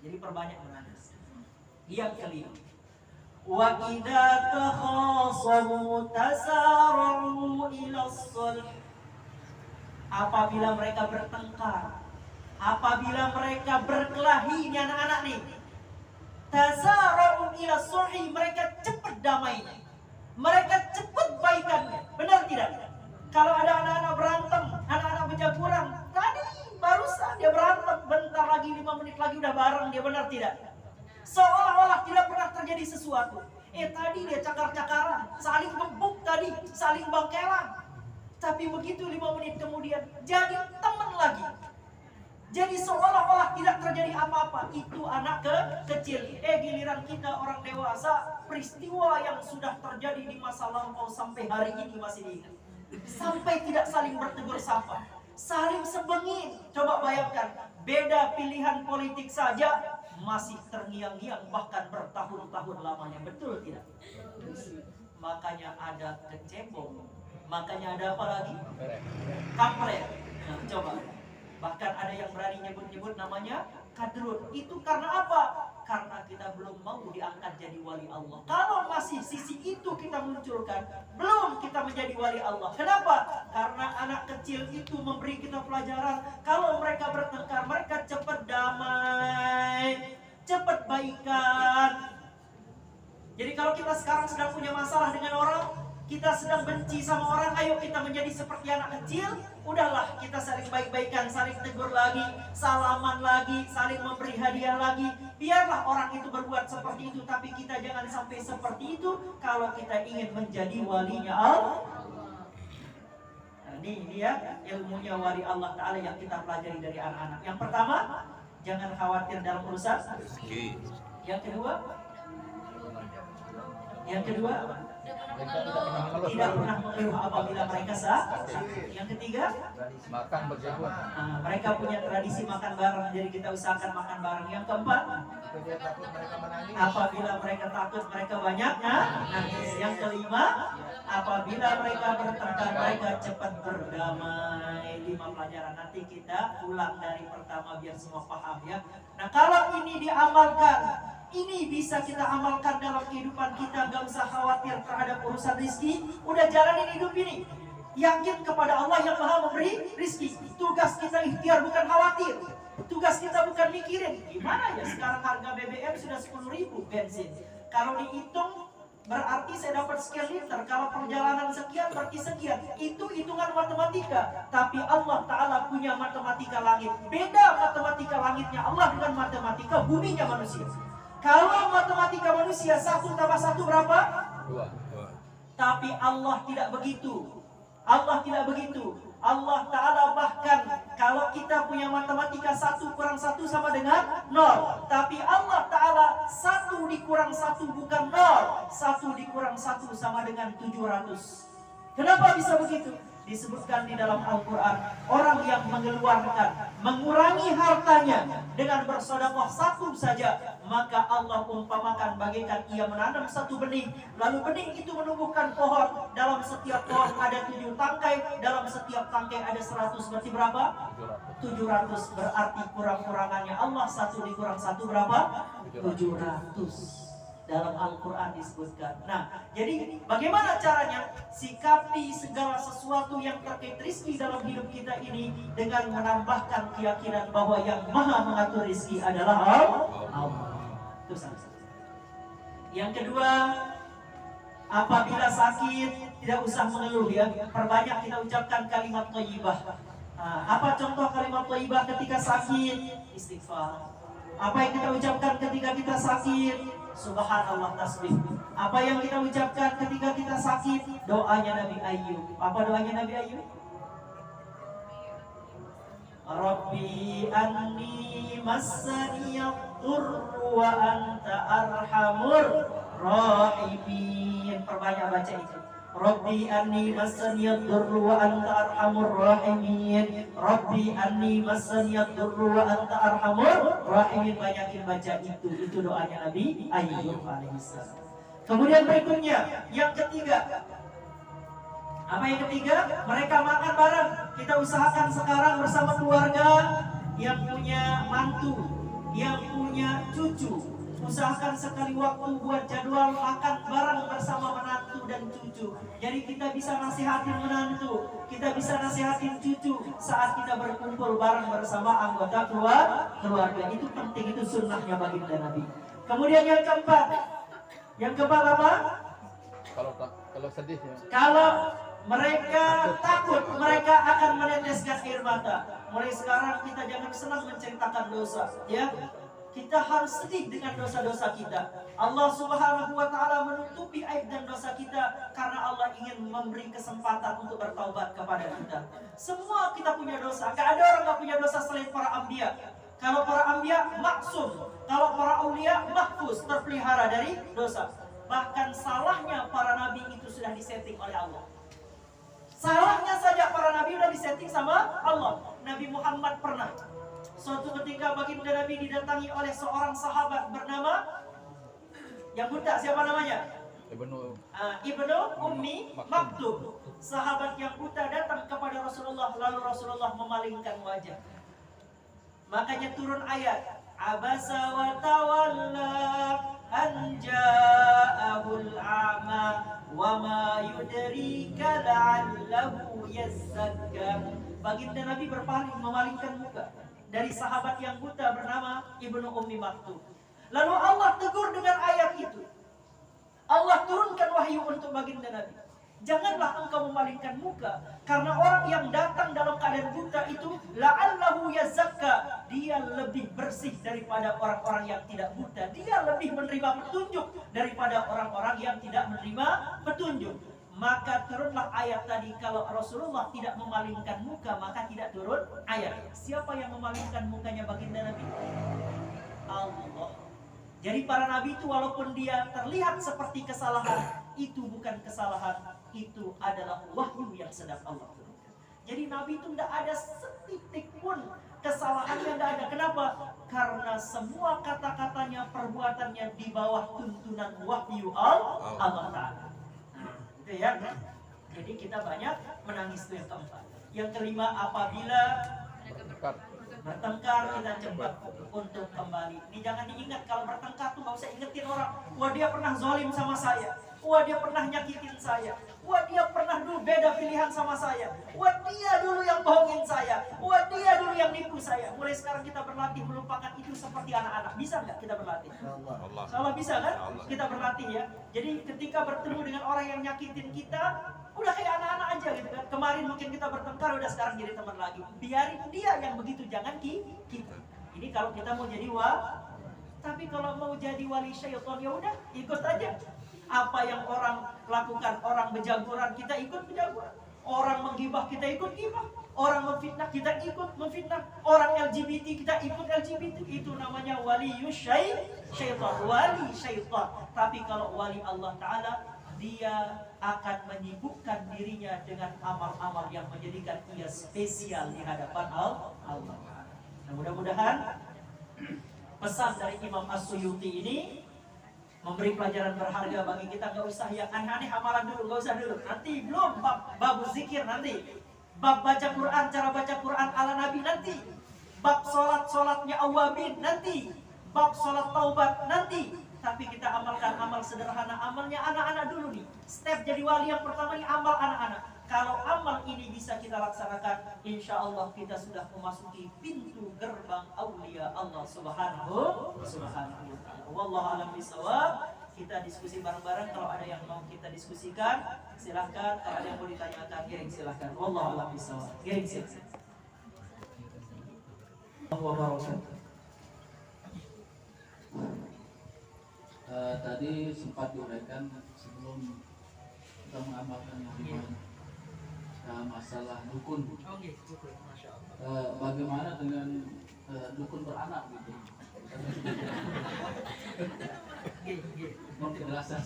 Jadi perbanyak menangis. Yang kelima, wa idza takhasamu tasara'u ila sulh. Apabila mereka bertengkar, apabila mereka berkelahi, ini anak-anak nih, tasara'u ila sulhi, mereka cepat damainya, mereka cepat baikannya. Benar tidak? Kalau ada anak-anak berantem, anak-anak berjaguran, tadi barusan dia berantem, bentar lagi 5 menit lagi udah bareng dia, benar tidak? Seolah-olah tidak pernah terjadi sesuatu. Tadi dia cakar-cakaran, saling gebuk tadi, saling bangkelan. Tapi begitu 5 menit kemudian jadi teman lagi. Jadi seolah-olah tidak terjadi apa-apa. Itu anak kecil. Giliran kita orang dewasa, peristiwa yang sudah terjadi di masa lampau sampai hari ini masih diingat. Sampai tidak saling bertegur sapa, saling sebengin. Coba bayangkan, beda pilihan politik saja masih terngiang-ngiang bahkan bertahun-tahun lamanya. Betul tidak? Makanya ada kecebong, makanya ada apa lagi? Kampret. Nah, coba. Bahkan ada yang berani nyebut-nyebut namanya kadrun. Itu karena apa? Karena kita belum mau diangkat jadi wali Allah. Kalau masih sisi itu kita munculkan, belum kita menjadi wali Allah. Kenapa? Karena anak kecil itu memberi kita pelajaran. Kalau mereka bertengkar, mereka cepat damai, cepat baikan. Jadi kalau kita sekarang sedang punya masalah dengan orang, kita sedang benci sama orang, ayo kita menjadi seperti anak kecil. Udahlah, kita saling baik-baikan, saling tegur lagi, salaman lagi, saling memberi hadiah lagi. Biarlah orang itu berbuat seperti itu, tapi kita jangan sampai seperti itu kalau kita ingin menjadi walinya Allah. Nah, ini dia ilmunya wali Allah Ta'ala yang kita pelajari dari anak-anak. Yang pertama, jangan khawatir dalam urusan rezeki. Yang kedua, tidak pernah mengeluh apabila mereka sakit. Yang ketiga, makan berjaguar. Mereka punya tradisi makan bareng, jadi kita usahakan makan bareng. Yang keempat, apabila mereka takut mereka banyak nangis. Yang kelima, apabila mereka bertengkar mereka cepat berdamai. 5 pelajaran, nanti kita ulang dari pertama biar semua paham ya. Nah, kalau ini diamalkan, ini bisa kita amalkan dalam kehidupan kita. Gak usah khawatir terhadap urusan rizki. Udah jalanin hidup ini, yakin kepada Allah yang maha memberi rizki. Tugas kita ikhtiar, bukan khawatir. Tugas kita bukan mikirin gimana ya sekarang harga BBM sudah 10.000 bensin. Kalau dihitung berarti saya dapat sekian liter. Kalau perjalanan sekian berarti sekian. Itu hitungan matematika. Tapi Allah Ta'ala punya matematika langit. Beda matematika langitnya Allah dengan matematika buminya manusia. Kalau matematika manusia 1 tambah 1 berapa? 2. Tapi Allah tidak begitu. Allah tidak begitu. Allah Ta'ala bahkan kalau kita punya matematika 1 kurang 1 sama dengan 0. Tapi Allah Ta'ala 1 dikurang 1 bukan 0. 1 dikurang 1 sama dengan 700. Kenapa bisa begitu? Disebutkan di dalam Al-Quran, orang yang mengeluarkan, mengurangi hartanya dengan bersedekah 1 saja, maka Allah umpamakan bagaikan ia menanam 1 benih, lalu benih itu menumbuhkan pohon. Dalam setiap pohon ada 7 tangkai, dalam setiap tangkai ada 100, berarti berapa? 700. Berarti kurang-kurangannya Allah 1 dikurang 1 berapa? 700. Dalam Al-Quran disebutkan. Nah, jadi bagaimana caranya sikapi segala sesuatu yang terkait rizki dalam hidup kita ini dengan menambahkan keyakinan bahwa yang maha mengatur rizki adalah Allah. Itu satu. Yang kedua, apabila sakit tidak usah mengeluh ya. Perbanyak kita ucapkan kalimat thayyibah. Apa contoh kalimat thayyibah ketika sakit? Istighfar. Apa yang kita ucapkan ketika kita sakit? Subhanallah tasbih. Apa yang kita ucapkan ketika kita sakit? Doanya Nabi Ayub. Apa doanya Nabi Ayub? Rabbi anni massaniyad-durru wa anta arhamur rahimin. Perbanyak baca itu. Rabbi anni massaniyad-durru wa anta arhamur rahimin. Rabbi anni massaniyad-durru wa anta arhamur rahimin. Banyakin baca itu. Itu doanya Nabi Ayub alaihissalam. Kemudian berikutnya, yang ketiga. Apa yang ketiga? Mereka makan bareng. Kita usahakan sekarang bersama keluarga yang punya mantu, yang punya cucu. Usahakan sekali waktu buat jadwal makan bareng bersama menantu dan cucu. Jadi kita bisa nasihatin menantu, kita bisa nasihatin cucu saat kita berkumpul bareng bersama anggota keluarga. Itu penting, itu sunnahnya baginda Nabi. Kemudian yang keempat apa? Kalau sedih ya. Kalau mereka takut, mereka akan meneteskan air mata. Mulai sekarang kita jangan senang menceritakan dosa, ya. Kita harus sedih dengan dosa-dosa kita. Allah Subhanahu wa taala menutupi aib dan dosa kita karena Allah ingin memberi kesempatan untuk bertaubat kepada kita. Semua kita punya dosa. Gak ada orang gak punya dosa selain para anbiya. Kalau para anbiya maksum, kalau para aulia mahfuz, terpelihara dari dosa. Bahkan salahnya para nabi itu sudah disetting oleh Allah. Salahnya saja para nabi sudah disetting sama Allah. Nabi Muhammad pernah suatu ketika baginda Nabi didatangi oleh seorang sahabat bernama yang buta, siapa namanya? Ibnu Ummi Maktum. Sahabat yang buta datang kepada Rasulullah, lalu Rasulullah memalingkan wajah. Makanya turun ayat Abasa wa tawalla an ja'ahul a'ma wa ma yudrika la'allahu yazzakka. Baginda Nabi berpaling, memalingkan muka dari sahabat yang buta bernama Ibnu Ummi Maktum. Lalu Allah tegur dengan ayat itu. Allah turunkan wahyu untuk baginda Nabi. Janganlah engkau memalingkan muka, karena orang yang datang dalam keadaan buta itu la'allahu yazakka, dia lebih bersih daripada orang-orang yang tidak buta. Dia lebih menerima petunjuk daripada orang-orang yang tidak menerima petunjuk. Maka turunlah ayat tadi. Kalau Rasulullah tidak memalingkan muka, maka tidak turun ayat. Siapa yang memalingkan mukanya baginda Nabi? Allah. Jadi para nabi itu walaupun dia terlihat seperti kesalahan, itu bukan kesalahan, itu adalah wahyu yang sedang Allah turunkan. Jadi nabi itu tidak ada setitik pun kesalahan yang tidak ada. Kenapa? Karena semua kata-katanya, perbuatannya di bawah tuntunan wahyu Allah Ta'ala. Gitu ya. Jadi kita banyak menangis, itu yang keempat. Yang kelima, apabila bertengkar kita cepat untuk kembali. Ini jangan diingat, kalau bertengkar tuh gak usah ingetin orang. Wah dia pernah zalim sama saya. Wah dia pernah nyakitin saya. Wah dia pernah dulu beda pilihan sama saya. Wah dia dulu yang bohongin saya. Wah dia dulu yang nipu saya. Mulai sekarang kita berlatih melupakan itu seperti anak-anak. Bisa nggak kita berlatih? Kalau bisa kan? Kita berlatih ya. Jadi ketika bertemu dengan orang yang nyakitin kita, udah kayak anak-anak aja gitu kan. Kemarin mungkin kita bertengkar, udah sekarang jadi teman lagi. Biarin dia yang begitu, jangan kita. Ini kalau kita mau jadi tapi kalau mau jadi wali syaitan ya udah ikut aja. Apa yang orang lakukan, orang berjaguran kita ikut berjaguran. Orang menggibah kita ikut gibah. Orang memfitnah kita ikut memfitnah. Orang LGBT kita ikut LGBT. Itu namanya wali syaitan, wali syaitan. Tapi kalau wali Allah Ta'ala, dia akan menyibukkan dirinya dengan amal-amal yang menjadikan ia spesial di hadapan Allah. Nah, mudah-mudahan pesan dari Imam As-Suyuti ini memberi pelajaran berharga bagi kita. Gak usah yang aneh-aneh amalan dulu, gak usah dulu. Nanti belum bab zikir nanti, bab baca Quran, cara baca Quran ala Nabi nanti, bab sholatnya awabin nanti, bab sholat taubat nanti. Tapi kita amalkan amal sederhana, amalnya anak-anak dulu nih. Step jadi wali yang pertama nih amal anak-anak. Kalau amal ini bisa kita laksanakan, insya Allah kita sudah memasuki pintu gerbang aulia Allah Subhanahu wa Ta'ala. Wallahu a'lam bishawab. Kita diskusi bareng-bareng. Kalau ada yang mau kita diskusikan, silahkan. Kalau ada yang mau ditanyakan, giring silahkan. Wallahu a'lam bishawab. Giring silahkan. Tadi sempat diuraikan sebelum kita mengamalkan yang iman masalah dukun. Oh gitu, dukun, masya Allah. Bagaimana dengan dukun beranak gitu? Mau penjelasan?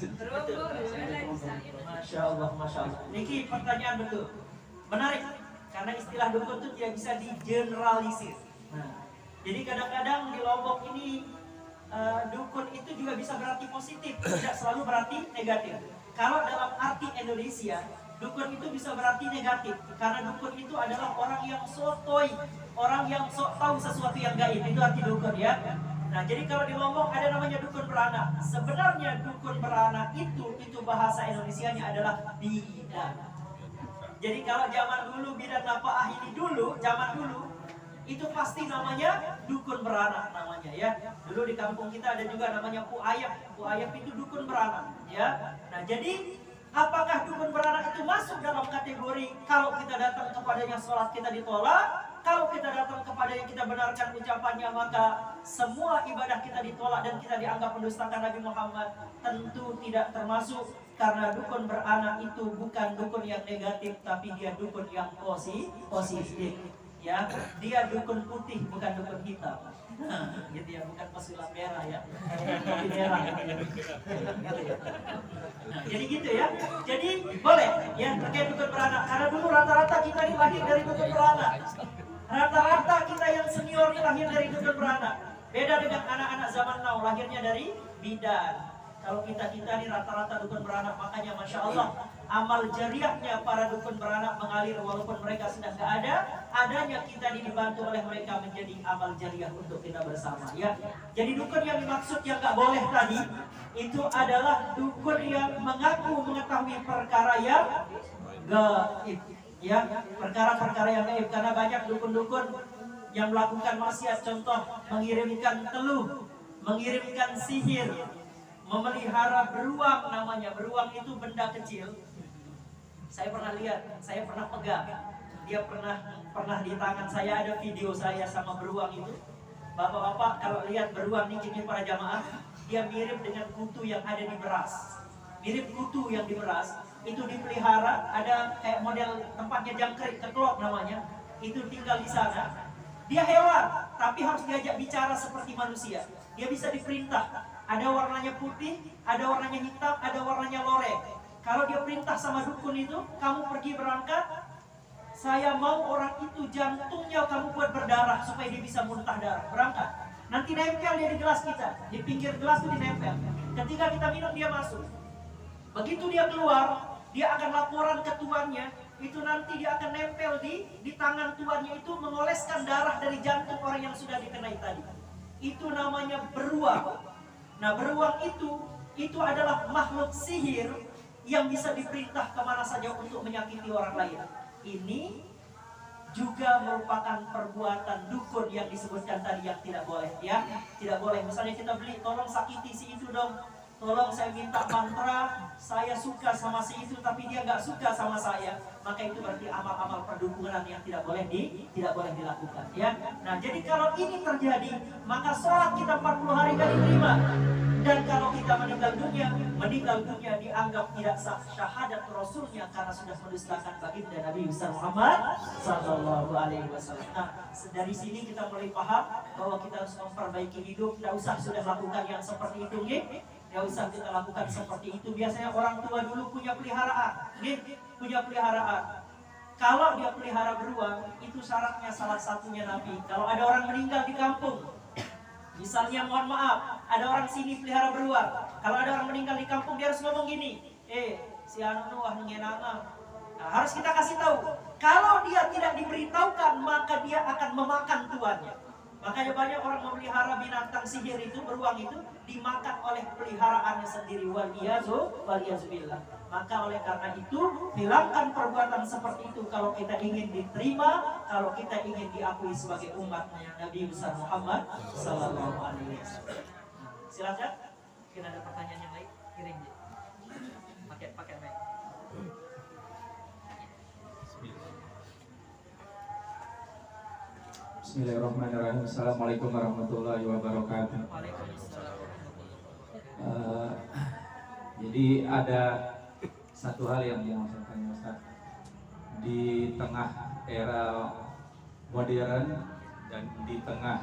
Masya Allah, masya Allah. Niki pertanyaan betul, menarik. Karena istilah dukun itu tidak bisa digeneralisir. Nah, jadi kadang-kadang di Lombok ini dukun itu juga bisa berarti positif, tidak selalu berarti negatif. Kalau dalam arti Indonesia, dukun itu bisa berarti negatif, karena dukun itu adalah orang yang sotoy, orang yang sok tahu sesuatu yang gaib, itu arti dukun ya. Nah, jadi kalau di Lombok ada namanya dukun beranak. Sebenarnya dukun beranak itu bahasa Indonesianya adalah bidan. Jadi kalau zaman dulu bidan napaah ini dulu, zaman dulu itu pasti namanya dukun beranak namanya ya. Dulu di kampung kita ada juga namanya Pu Ayap. Pu Ayap itu dukun beranak ya. Nah, jadi apakah dukun beranak itu masuk dalam kategori kalau kita datang kepadanya sholat kita ditolak? Kalau kita datang kepada yang kita benarkan ucapannya, maka semua ibadah kita ditolak dan kita dianggap mendustakan Nabi Muhammad? Tentu tidak termasuk, karena dukun beranak itu bukan dukun yang negatif, tapi dia dukun yang positif. Ya, dia dukun putih, bukan dukun hitam. Gitu ya, bukan pesulap merah ya. Kopi merah gitu ya. Nah, jadi gitu ya. Jadi boleh ya terkait dukun beranak, karena dulu rata-rata kita ini lahir dari dukun beranak. Rata-rata kita yang senior ini lahir dari dukun beranak. Beda dengan anak-anak zaman now, lahirnya dari bidan. Kalau kita ini rata-rata dukun beranak, makanya Masya Allah, amal jariahnya para dukun beranak mengalir walaupun mereka sudah tidak ada. Adanya kita ini dibantu oleh mereka menjadi amal jariah untuk kita bersama ya. Jadi dukun yang dimaksud yang nggak boleh tadi, itu adalah dukun yang mengaku mengetahui perkara yang gaib. Ya, perkara-perkara yang gaib, karena banyak dukun-dukun yang melakukan maksiat, contoh mengirimkan teluh, mengirimkan sihir, memelihara beruang. Namanya beruang itu benda kecil. Saya pernah lihat, saya pernah pegang. Dia pernah di tangan saya, ada video saya sama beruang itu. Bapak-bapak kalau lihat beruang ini para jamaah, dia mirip dengan kutu yang ada di beras. Mirip kutu yang di beras. Itu dipelihara, ada kayak model tempatnya jangkrik, keklok namanya. Itu tinggal di sana. Dia hewan, tapi harus diajak bicara seperti manusia. Dia bisa diperintah. Ada warnanya putih, ada warnanya hitam, ada warnanya loreng. Kalau dia perintah sama dukun itu, kamu pergi berangkat, saya mau orang itu jantungnya kamu buat berdarah supaya dia bisa muntah darah. Berangkat. Nanti nempel dia di gelas kita, di pinggir gelas itu dinempel. Ketika kita minum dia masuk. Begitu dia keluar, dia akan laporan ke tuannya. Itu nanti dia akan nempel di tangan tuannya itu, mengoleskan darah dari jantung orang yang sudah dikenai tadi. Itu namanya beruang. Nah, beruang itu adalah makhluk sihir yang bisa diperintah kemana saja untuk menyakiti orang lain. Ini juga merupakan perbuatan dukun yang disebutkan tadi yang tidak boleh ya. Tidak boleh. Misalnya kita beli, tolong sakiti si itu dong. Tolong saya minta mantra, saya suka sama si itu tapi dia nggak suka sama saya. Maka itu berarti amal-amal perdukunan yang tidak boleh dilakukan ya. Nah, jadi kalau ini terjadi, maka sholat kita 40 hari gak diterima. Dan kalau kita meninggal dunia dianggap tidak sah syahadat Rasulnya karena sudah mendustakan baginda Nabi Muhammad Sallallahu Alaihi Wasallam. Nah, dari sini kita mulai paham bahwa kita harus memperbaiki hidup. Tidak usah sudah lakukan yang seperti itu, tidak usah kita lakukan seperti itu. Biasanya orang tua dulu punya peliharaan, punya peliharaan. Kalau dia pelihara beruang, itu syaratnya salah satunya Nabi. Kalau ada orang meninggal di kampung, misalnya mohon maaf, ada orang sini pelihara beruang. Kalau ada orang meninggal di kampung, dia harus ngomong gini, si anu wah ngenana. Nah, harus kita kasih tahu. Kalau dia tidak diberitahukan, maka dia akan memakan tuannya. Makanya banyak orang memelihara binatang sihir itu, beruang itu, dimakan oleh peliharaannya sendiri. Waliyazubillah. Maka oleh karena itu, hilangkan perbuatan seperti itu kalau kita ingin diterima, kalau kita ingin diakui sebagai umatnya Nabi besar Muhammad Sallallahu Alaihi Wasallam. Silakan, mungkin ada pertanyaan yang lain, kirim pakai mic. Bismillahirrahmanirrahim. Assalamualaikum warahmatullahi wabarakatuh. Jadi ada satu hal yang mau saya tanya Ustaz. Di tengah era modern dan di tengah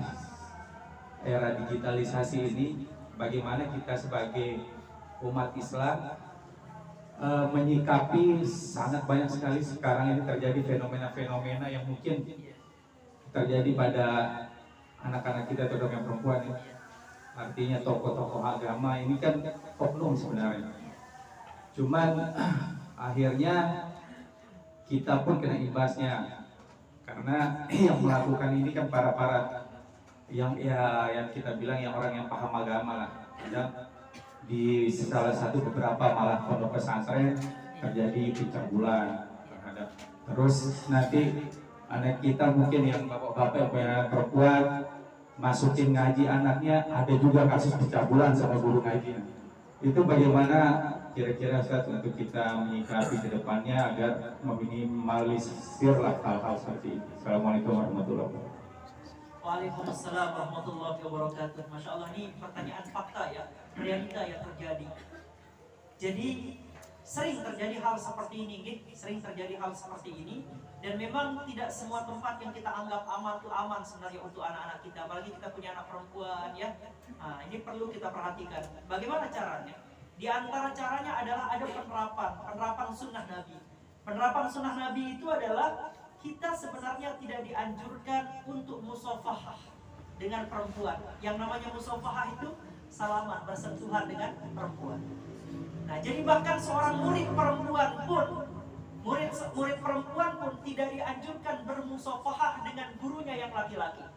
era digitalisasi ini, bagaimana kita sebagai umat Islam menyikapi sangat banyak sekali sekarang ini terjadi fenomena-fenomena yang mungkin terjadi pada anak-anak kita, terutama yang perempuan ya. Artinya tokoh-tokoh agama ini kan oknum sebenarnya. Cuman akhirnya kita pun kena imbasnya karena yang melakukan ini kan para yang kita bilang yang orang yang paham agama lah. Dan di salah satu beberapa malah pondok pesantren terjadi pencabulan terhadap. Terus nanti anak kita mungkin yang bapak-bapak yang punya anak perempuan masukin ngaji anaknya, ada juga kasus pencabulan sama guru ngaji. Itu bagaimana kira-kira Ustaz untuk kita menyikapi ke depannya agar meminimalisir lah hal-hal seperti ini. Assalamualaikum warahmatullahi wabarakatuh. Waalaikumsalam warahmatullahi wabarakatuh. Masya Allah, ini pertanyaan fakta ya, realita yang terjadi. Jadi sering terjadi hal seperti ini, dan memang tidak semua tempat yang kita anggap aman itu aman sebenarnya untuk anak-anak kita, apalagi kita punya anak perempuan ya. Nah, ini perlu kita perhatikan. Bagaimana caranya? Di antara caranya adalah ada penerapan sunnah Nabi. Penerapan sunnah Nabi itu adalah kita sebenarnya tidak dianjurkan untuk musafahah dengan perempuan. Yang namanya musafahah itu salaman, bersentuhan dengan perempuan. Nah, jadi bahkan seorang murid perempuan pun tidak dianjurkan bermusafahah dengan gurunya yang laki-laki.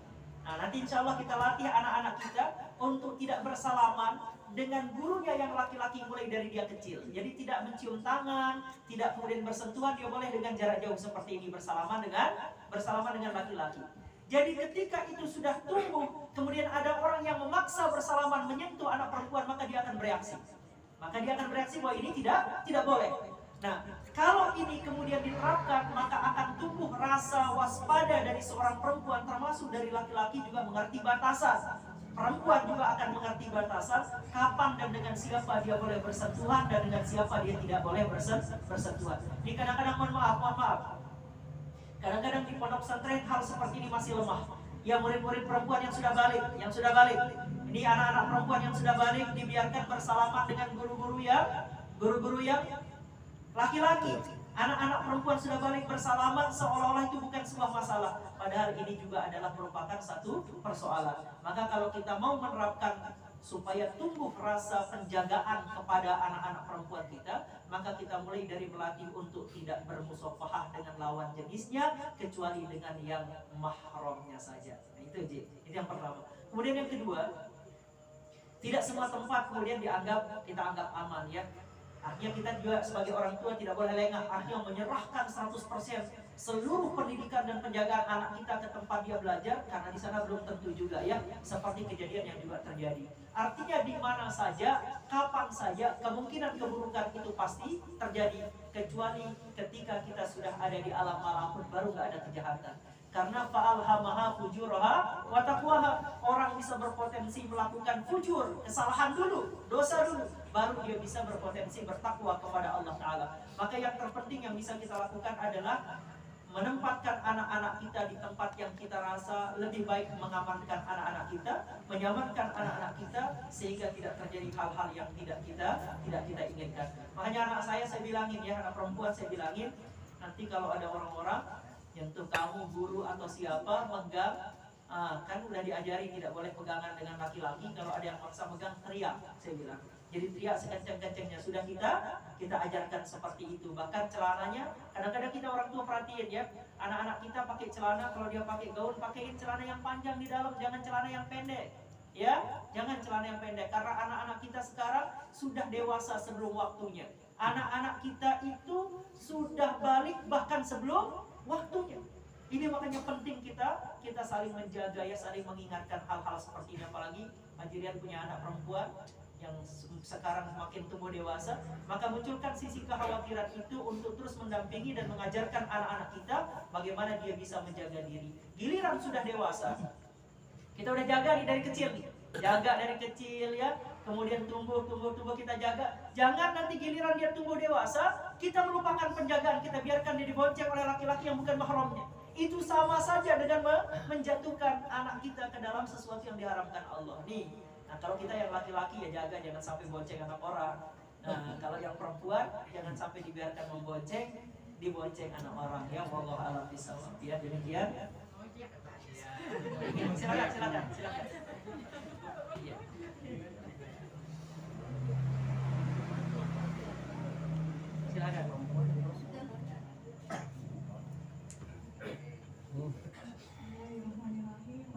Nah, nanti insya Allah kita latih anak-anak kita untuk tidak bersalaman dengan gurunya yang laki-laki mulai dari dia kecil. Jadi tidak mencium tangan, tidak kemudian bersentuhan, dia boleh dengan jarak jauh seperti ini bersalaman dengan laki-laki. Jadi ketika itu sudah tumbuh, kemudian ada orang yang memaksa bersalaman menyentuh anak perempuan, maka dia akan bereaksi. Bahwa ini tidak boleh. Nah, kalau ini kemudian diterapkan, maka akan tumbuh rasa waspada dari seorang perempuan, termasuk dari laki-laki juga mengerti batasan. Perempuan juga akan mengerti batasan kapan dan dengan siapa dia boleh bersentuhan dan dengan siapa dia tidak boleh bersentuhan. Ini kadang-kadang mohon maaf. Kadang-kadang di pondok pesantren hal seperti ini masih lemah. Ya, murid-murid perempuan yang sudah balik. Ini anak-anak perempuan yang sudah balik dibiarkan bersalaman dengan guru-guru yang laki-laki. Anak-anak perempuan sudah balik bersalaman seolah-olah itu bukan sebuah masalah. Padahal ini juga adalah merupakan satu persoalan. Maka kalau kita mau menerapkan supaya tumbuh rasa penjagaan kepada anak-anak perempuan kita, maka kita mulai dari melatih untuk tidak bermusafahah dengan lawan jenisnya, kecuali dengan yang mahramnya saja. Nah, itu yang pertama. Kemudian yang kedua, tidak semua tempat kemudian kita anggap aman ya. Artinya kita juga sebagai orang tua tidak boleh lengah, artinya menyerahkan 100% seluruh pendidikan dan penjagaan anak kita ke tempat dia belajar, karena di sana belum tentu juga ya, seperti kejadian yang juga terjadi. Artinya di mana saja, kapan saja, kemungkinan keburukan itu pasti terjadi, kecuali ketika kita sudah ada di alam malam pun baru nggak ada kejahatan. Karena fa'alhamaha fujuraha wa taqwaha. Orang bisa berpotensi melakukan fujur, kesalahan dulu, dosa dulu, baru dia bisa berpotensi bertakwa kepada Allah Ta'ala. Maka yang terpenting yang bisa kita lakukan adalah menempatkan anak-anak kita di tempat yang kita rasa lebih baik, mengamankan anak-anak kita, menyamankan anak-anak kita, sehingga tidak terjadi hal-hal yang tidak kita inginkan. Makanya anak saya bilangin ya, anak perempuan saya bilangin, nanti kalau ada orang-orang yang tuh kamu guru atau siapa megang, kan udah diajari tidak boleh pegangan dengan laki-laki. Kalau ada yang maksa megang, teriak, saya bilang. Jadi teriak sekencang-kencangnya. Sudah kita ajarkan seperti itu. Bahkan celananya, kadang-kadang kita orang tua perhatiin ya, anak-anak kita pakai celana, kalau dia pakai gaun, pakaiin celana yang panjang di dalam, jangan celana yang pendek. Ya, jangan celana yang pendek, karena anak-anak kita sekarang sudah dewasa sebelum waktunya. Anak-anak kita itu sudah balik bahkan sebelum waktunya. Ini makanya penting kita saling menjaga ya, saling mengingatkan hal-hal seperti ini. Apalagi Majirian punya anak perempuan yang sekarang semakin tumbuh dewasa, maka munculkan sisi kekhawatiran itu untuk terus mendampingi dan mengajarkan anak-anak kita bagaimana dia bisa menjaga diri. Giliran sudah dewasa, kita udah jaga nih dari kecil nih, jaga dari kecil ya, kemudian tumbuh kita jaga. Jangan nanti giliran dia tumbuh dewasa, kita melupakan penjagaan, kita biarkan dia dibonceng oleh laki-laki yang bukan mahramnya. Itu sama saja dengan menjatuhkan anak kita ke dalam sesuatu yang diharamkan Allah nih. Nah kalau kita yang laki-laki ya jaga, jangan sampai bonceng anak orang. Nah kalau yang perempuan jangan sampai dibiarkan dibonceng anak orang ya. Wallahu a'lam bishawab. Ya demikian. Silakan. Iya. Silakan.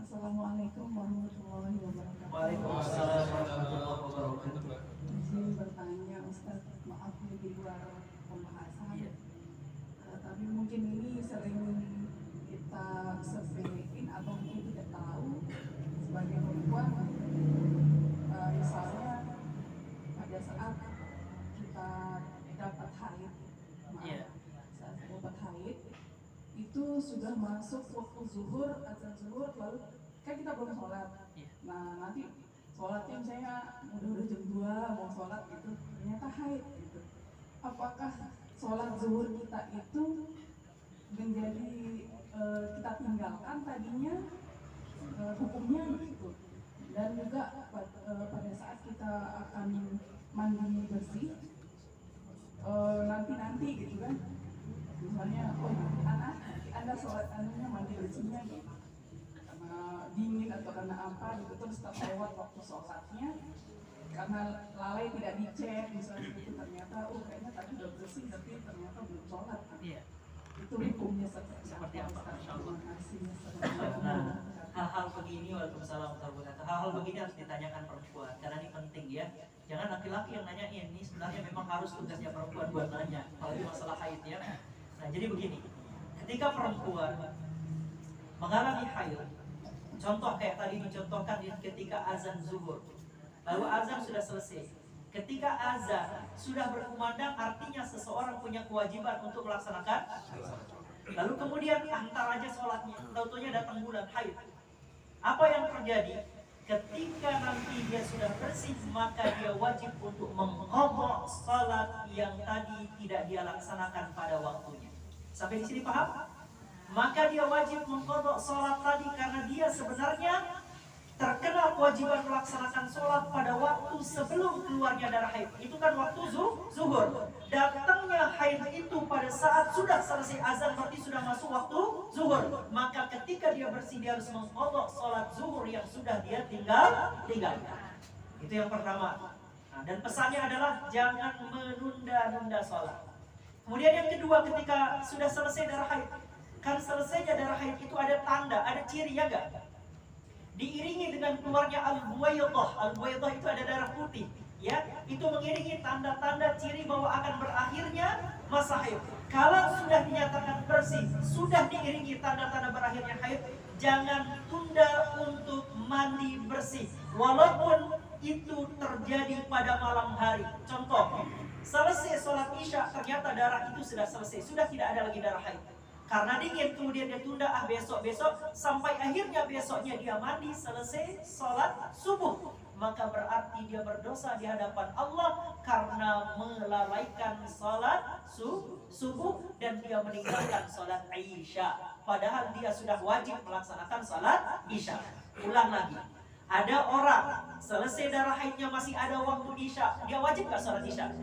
Assalamualaikum warahmatullahi wabarakatuh. Waalaikumsalam warahmatullahi wabarakatuh. Izin bertanya Ustaz, maaf di luar pembahasan. Iya. Tapi mungkin ini sering kita sepelein atau mungkin tidak tahu sebagai perempuan. Misalnya pada saat kita dapat haid, saat dapat haid itu sudah masuk waktu zuhur, azan zuhur, lalu kan kita belum sholat. Nah nanti sholatnya misalnya udah jam 2 mau sholat gitu, ternyata haid gitu. Apakah sholat zuhur kita itu menjadi kita tinggalkan tadinya hukumnya gitu? Dan juga pada saat kita akan mandi bersih nanti gitu kan, misalnya nanti anda sholat mandi bersihnya gitu karena dingin atau karena apa gitu, terus terlewat waktu sholatnya karena lalai tidak dicek misalnya gitu, ternyata kayaknya tadi udah bersih tapi ternyata belum sholat gitu. Iya. Itu hukumnya seperti apa? Terima kasih. Nah, hal-hal begini, waalaikumsalam warahmatullahi wabarakatuh. Hal-hal begini harus ditanyakan perempuan karena ini penting ya. Jangan laki-laki yang nanyain, ini sebenarnya memang harus tugasnya perempuan buat nanya kalau di masalah haid ya. Nah, jadi begini. Ketika perempuan mengalami haid, contoh kayak tadi dicontohkan ketika azan zuhur. Lalu azan sudah selesai. Ketika azan sudah berkumandang, artinya seseorang punya kewajiban untuk melaksanakan. Lalu kemudian antar aja sholatnya, tahu-taunya datang bulan haid. Apa yang terjadi? Ketika nanti dia sudah bersih, maka dia wajib untuk mengqadha salat yang tadi tidak dia laksanakan pada waktunya. Sampai di sini paham? Maka dia wajib mengqadha salat tadi karena dia sebenarnya terkena kewajiban melaksanakan sholat pada waktu sebelum keluarnya darah haid. Itu kan waktu zuhur. Datangnya haid itu pada saat sudah selesai azan, berarti sudah masuk waktu zuhur. Maka ketika dia bersih, dia harus mengqadha sholat zuhur yang sudah dia tinggalkan. Itu yang pertama. Nah, dan pesannya adalah jangan menunda-nunda sholat. Kemudian yang kedua, ketika sudah selesai darah haid, kan selesainya darah haid itu ada tanda, ada ciri ya enggak? Diiringi dengan keluarnya al-buwaidah. Al-buwaidah itu ada darah putih, ya. Itu mengiringi tanda-tanda ciri bahwa akan berakhirnya masa haid. Kalau sudah dinyatakan bersih, sudah diiringi tanda-tanda berakhirnya haid, jangan tunda untuk mandi bersih. Walaupun itu terjadi pada malam hari. Contoh, selesai sholat isya, ternyata darah itu sudah selesai, sudah tidak ada lagi darah haid. Karena dingin, kemudian dia tunda besok-besok, sampai akhirnya besoknya dia mandi selesai sholat subuh. Maka berarti dia berdosa di hadapan Allah karena melalaikan sholat subuh dan dia meninggalkan sholat isya. Padahal dia sudah wajib melaksanakan sholat isya. Ulang lagi. Ada orang selesai darah haidnya masih ada waktu isya, dia wajib gak sholat isya?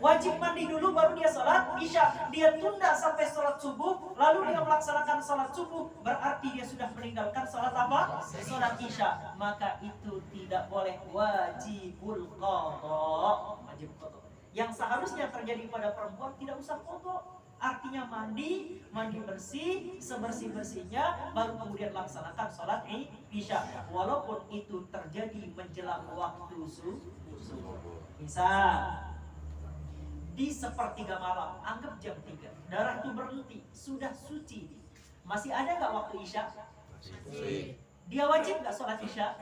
Wajib mandi dulu baru dia sholat isya. Dia tunda sampai sholat subuh, lalu dia melaksanakan sholat subuh, berarti dia sudah meninggalkan sholat apa? Sholat isya. Maka itu tidak boleh, wajibul qadha. Wajib qadha. Yang seharusnya terjadi pada perempuan tidak usah qadha. Artinya mandi bersih, sebersih-bersihnya, baru kemudian laksanakan sholat isya. Walaupun itu terjadi menjelang waktu subuh. Misal di sepertiga malam, anggap jam 3, darah itu berhenti, sudah suci. Masih ada nggak waktu isya? Dia wajib nggak sholat isya?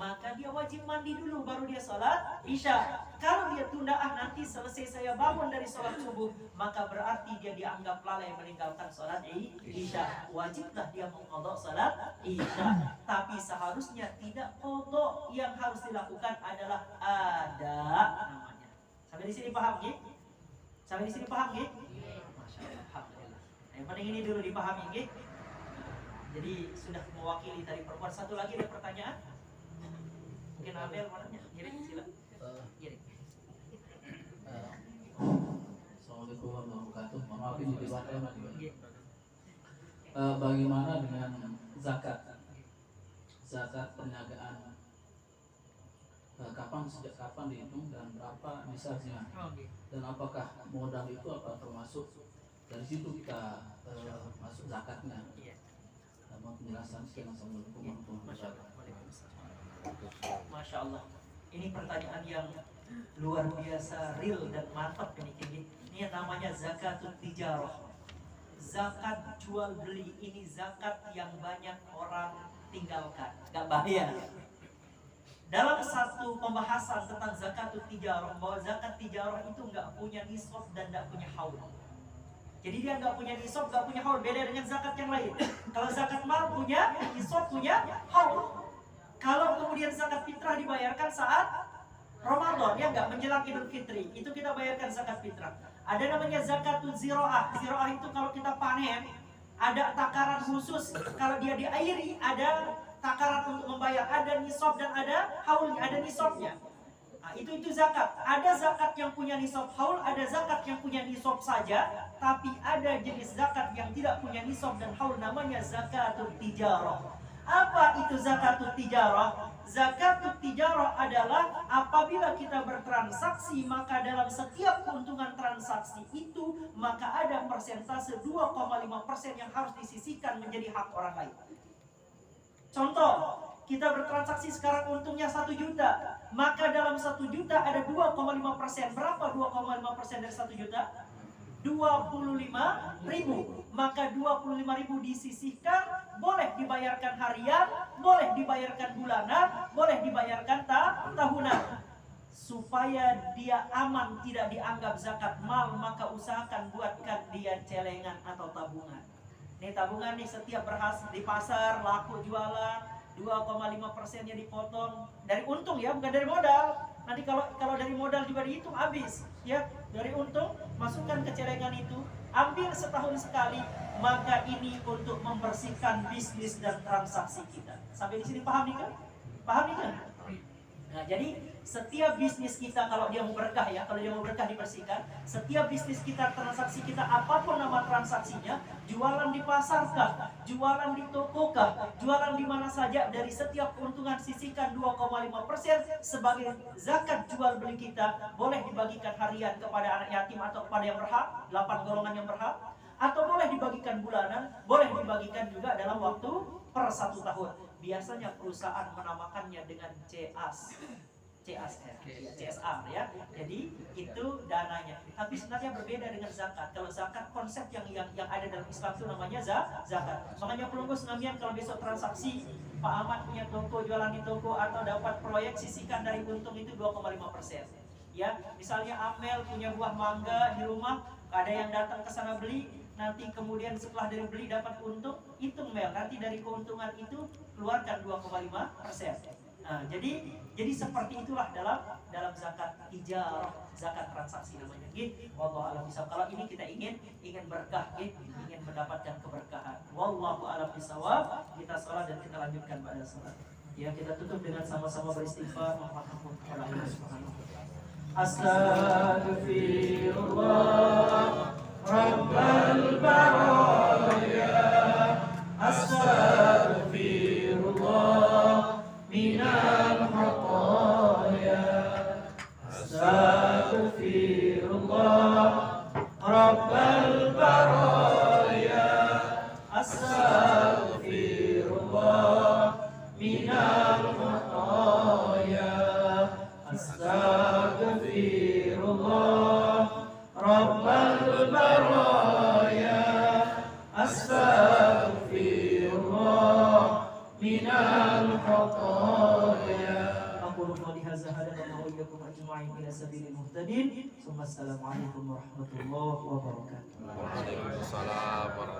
Maka dia wajib mandi dulu baru dia sholat isya. Kalau dia tunda, nanti selesai saya bangun dari sholat subuh, maka berarti dia dianggap lalai meninggalkan sholat isya. Wajiblah dia mengqadha sholat isya. Tapi seharusnya tidak qadha. Yang harus dilakukan adalah ada namanya. Sampai di sini paham ya? Sampai di sini paham ya? Masya Allah, alhamdulillah. Yang penting ini dulu dipahami ya. Jadi sudah mewakili tadi perempuan. Satu lagi ada pertanyaan? Mungkin Amel mananya? Giring, silakan. Giring. Assalamualaikum warahmatullahi wabarakatuh. Mohon maaf ini diwakilkan lagi. Bagaimana dengan zakat? Zakat perniagaan. Sejak kapan dihitung dan berapa misalnya? Dan apakah modal itu apa termasuk dari situ kita masuk zakatnya? Mohon penjelasan. Assalamualaikum warahmatullahi wabarakatuh. Masya Allah. Ini pertanyaan yang luar biasa real dan mantap ini. Ini namanya zakatut tijarah. Zakat jual beli ini zakat yang banyak orang tinggalkan, gak bayar. Dalam satu pembahasan tentang zakatut tijarah, bahwa zakat tijarah itu nggak punya nisab dan nggak punya haul. Jadi dia nggak punya nisab, nggak punya haul, beda dengan zakat yang lain. Kalau zakat mal punya nisab, punya haul. Kalau kemudian zakat fitrah dibayarkan saat Ramadan, ya nggak, menjelang Idul Fitri, itu kita bayarkan zakat fitrah. Ada namanya zakatut ziroah. Ziroah itu kalau kita panen, ada takaran khusus. Kalau dia diairi, ada takaran untuk membayar, ada nisab dan ada haulnya, ada nisabnya. Nah, itu zakat. Ada zakat yang punya nisab haul, ada zakat yang punya nisab saja, tapi ada jenis zakat yang tidak punya nisab dan haul, namanya zakatut tijarah. Apa itu zakatut tijarah? Zakatut tijarah adalah apabila kita bertransaksi, maka dalam setiap keuntungan transaksi itu, maka ada persentase 2,5% yang harus disisihkan menjadi hak orang lain. Contoh, kita bertransaksi sekarang untungnya 1 juta, maka dalam 1 juta ada 2,5%. Berapa 2,5% dari 1 juta? 25.000. Maka 25.000 disisihkan, boleh dibayarkan harian, boleh dibayarkan bulanan, boleh dibayarkan tahunan. Supaya dia aman, tidak dianggap zakat mal, maka usahakan buatkan dia celengan atau tabungan. Ini tabungan nih, setiap berhasil di pasar laku jualan, 2,5%-nya dipotong dari untung ya, bukan dari modal. Nanti kalau dari modal juga dihitung habis ya. Dari untung masukkan ke celengan itu, ambil setahun sekali, maka ini untuk membersihkan bisnis dan transaksi kita. Sampai di sini paham nih kan? Paham nih kan? Nah, jadi setiap bisnis kita kalau dia mau berkah ya, kalau dia mau berkah dibersihkan, setiap bisnis kita, transaksi kita, apapun nama transaksinya, jualan di pasar kah, jualan di toko kah, jualan di mana saja, dari setiap keuntungan sisihkan 2,5% sebagai zakat jual beli kita. Boleh dibagikan harian kepada anak yatim atau kepada yang berhak, 8 golongan yang berhak, atau boleh dibagikan bulanan, boleh dibagikan juga dalam waktu per 1 tahun. Biasanya perusahaan menamakannya dengan CSR ya. Jadi itu dananya. Tapi sebenarnya berbeda dengan zakat. Kalau zakat, konsep yang ada dalam Islam itu namanya zakat. Makanya pelunggus ngamian kalau besok transaksi, Pak Ahmad punya toko, jualan di toko atau dapat proyek, sisihkan dari untung itu 2,5%. Ya, misalnya Amel punya buah mangga di rumah, ada yang datang ke sana beli, nanti kemudian setelah dari beli dapat untung, hitung Mel, nanti dari keuntungan itu keluarkan 2,5%. Nah, jadi seperti itulah dalam zakat tijarah, zakat transaksi namanya. Wallahu a'lam bishawab. Kalau ini kita ingin berkah, ingin mendapatkan keberkahan. Wallahu a'lam bishawab. Kita salat dan kita lanjutkan pada salat. Ya, kita tutup dengan sama-sama beristighfar, mohon ampun kepada Allah Subhanahu wa taala. Astaghfirullah Rabbal baraya, astaghfirullah minal khataya, astaghfirullah Rabbal baraya, astaghfirullah minal khataya, astaghfirullah Rabbal baraya, astaghfirullah minal khataaya. Aqulu qawli hadza hadana wa iyyakum ajma'in ila sabilil muhtadin. Assalamualaikum warahmatullahi wabarakatuh. Waalaikumsalam.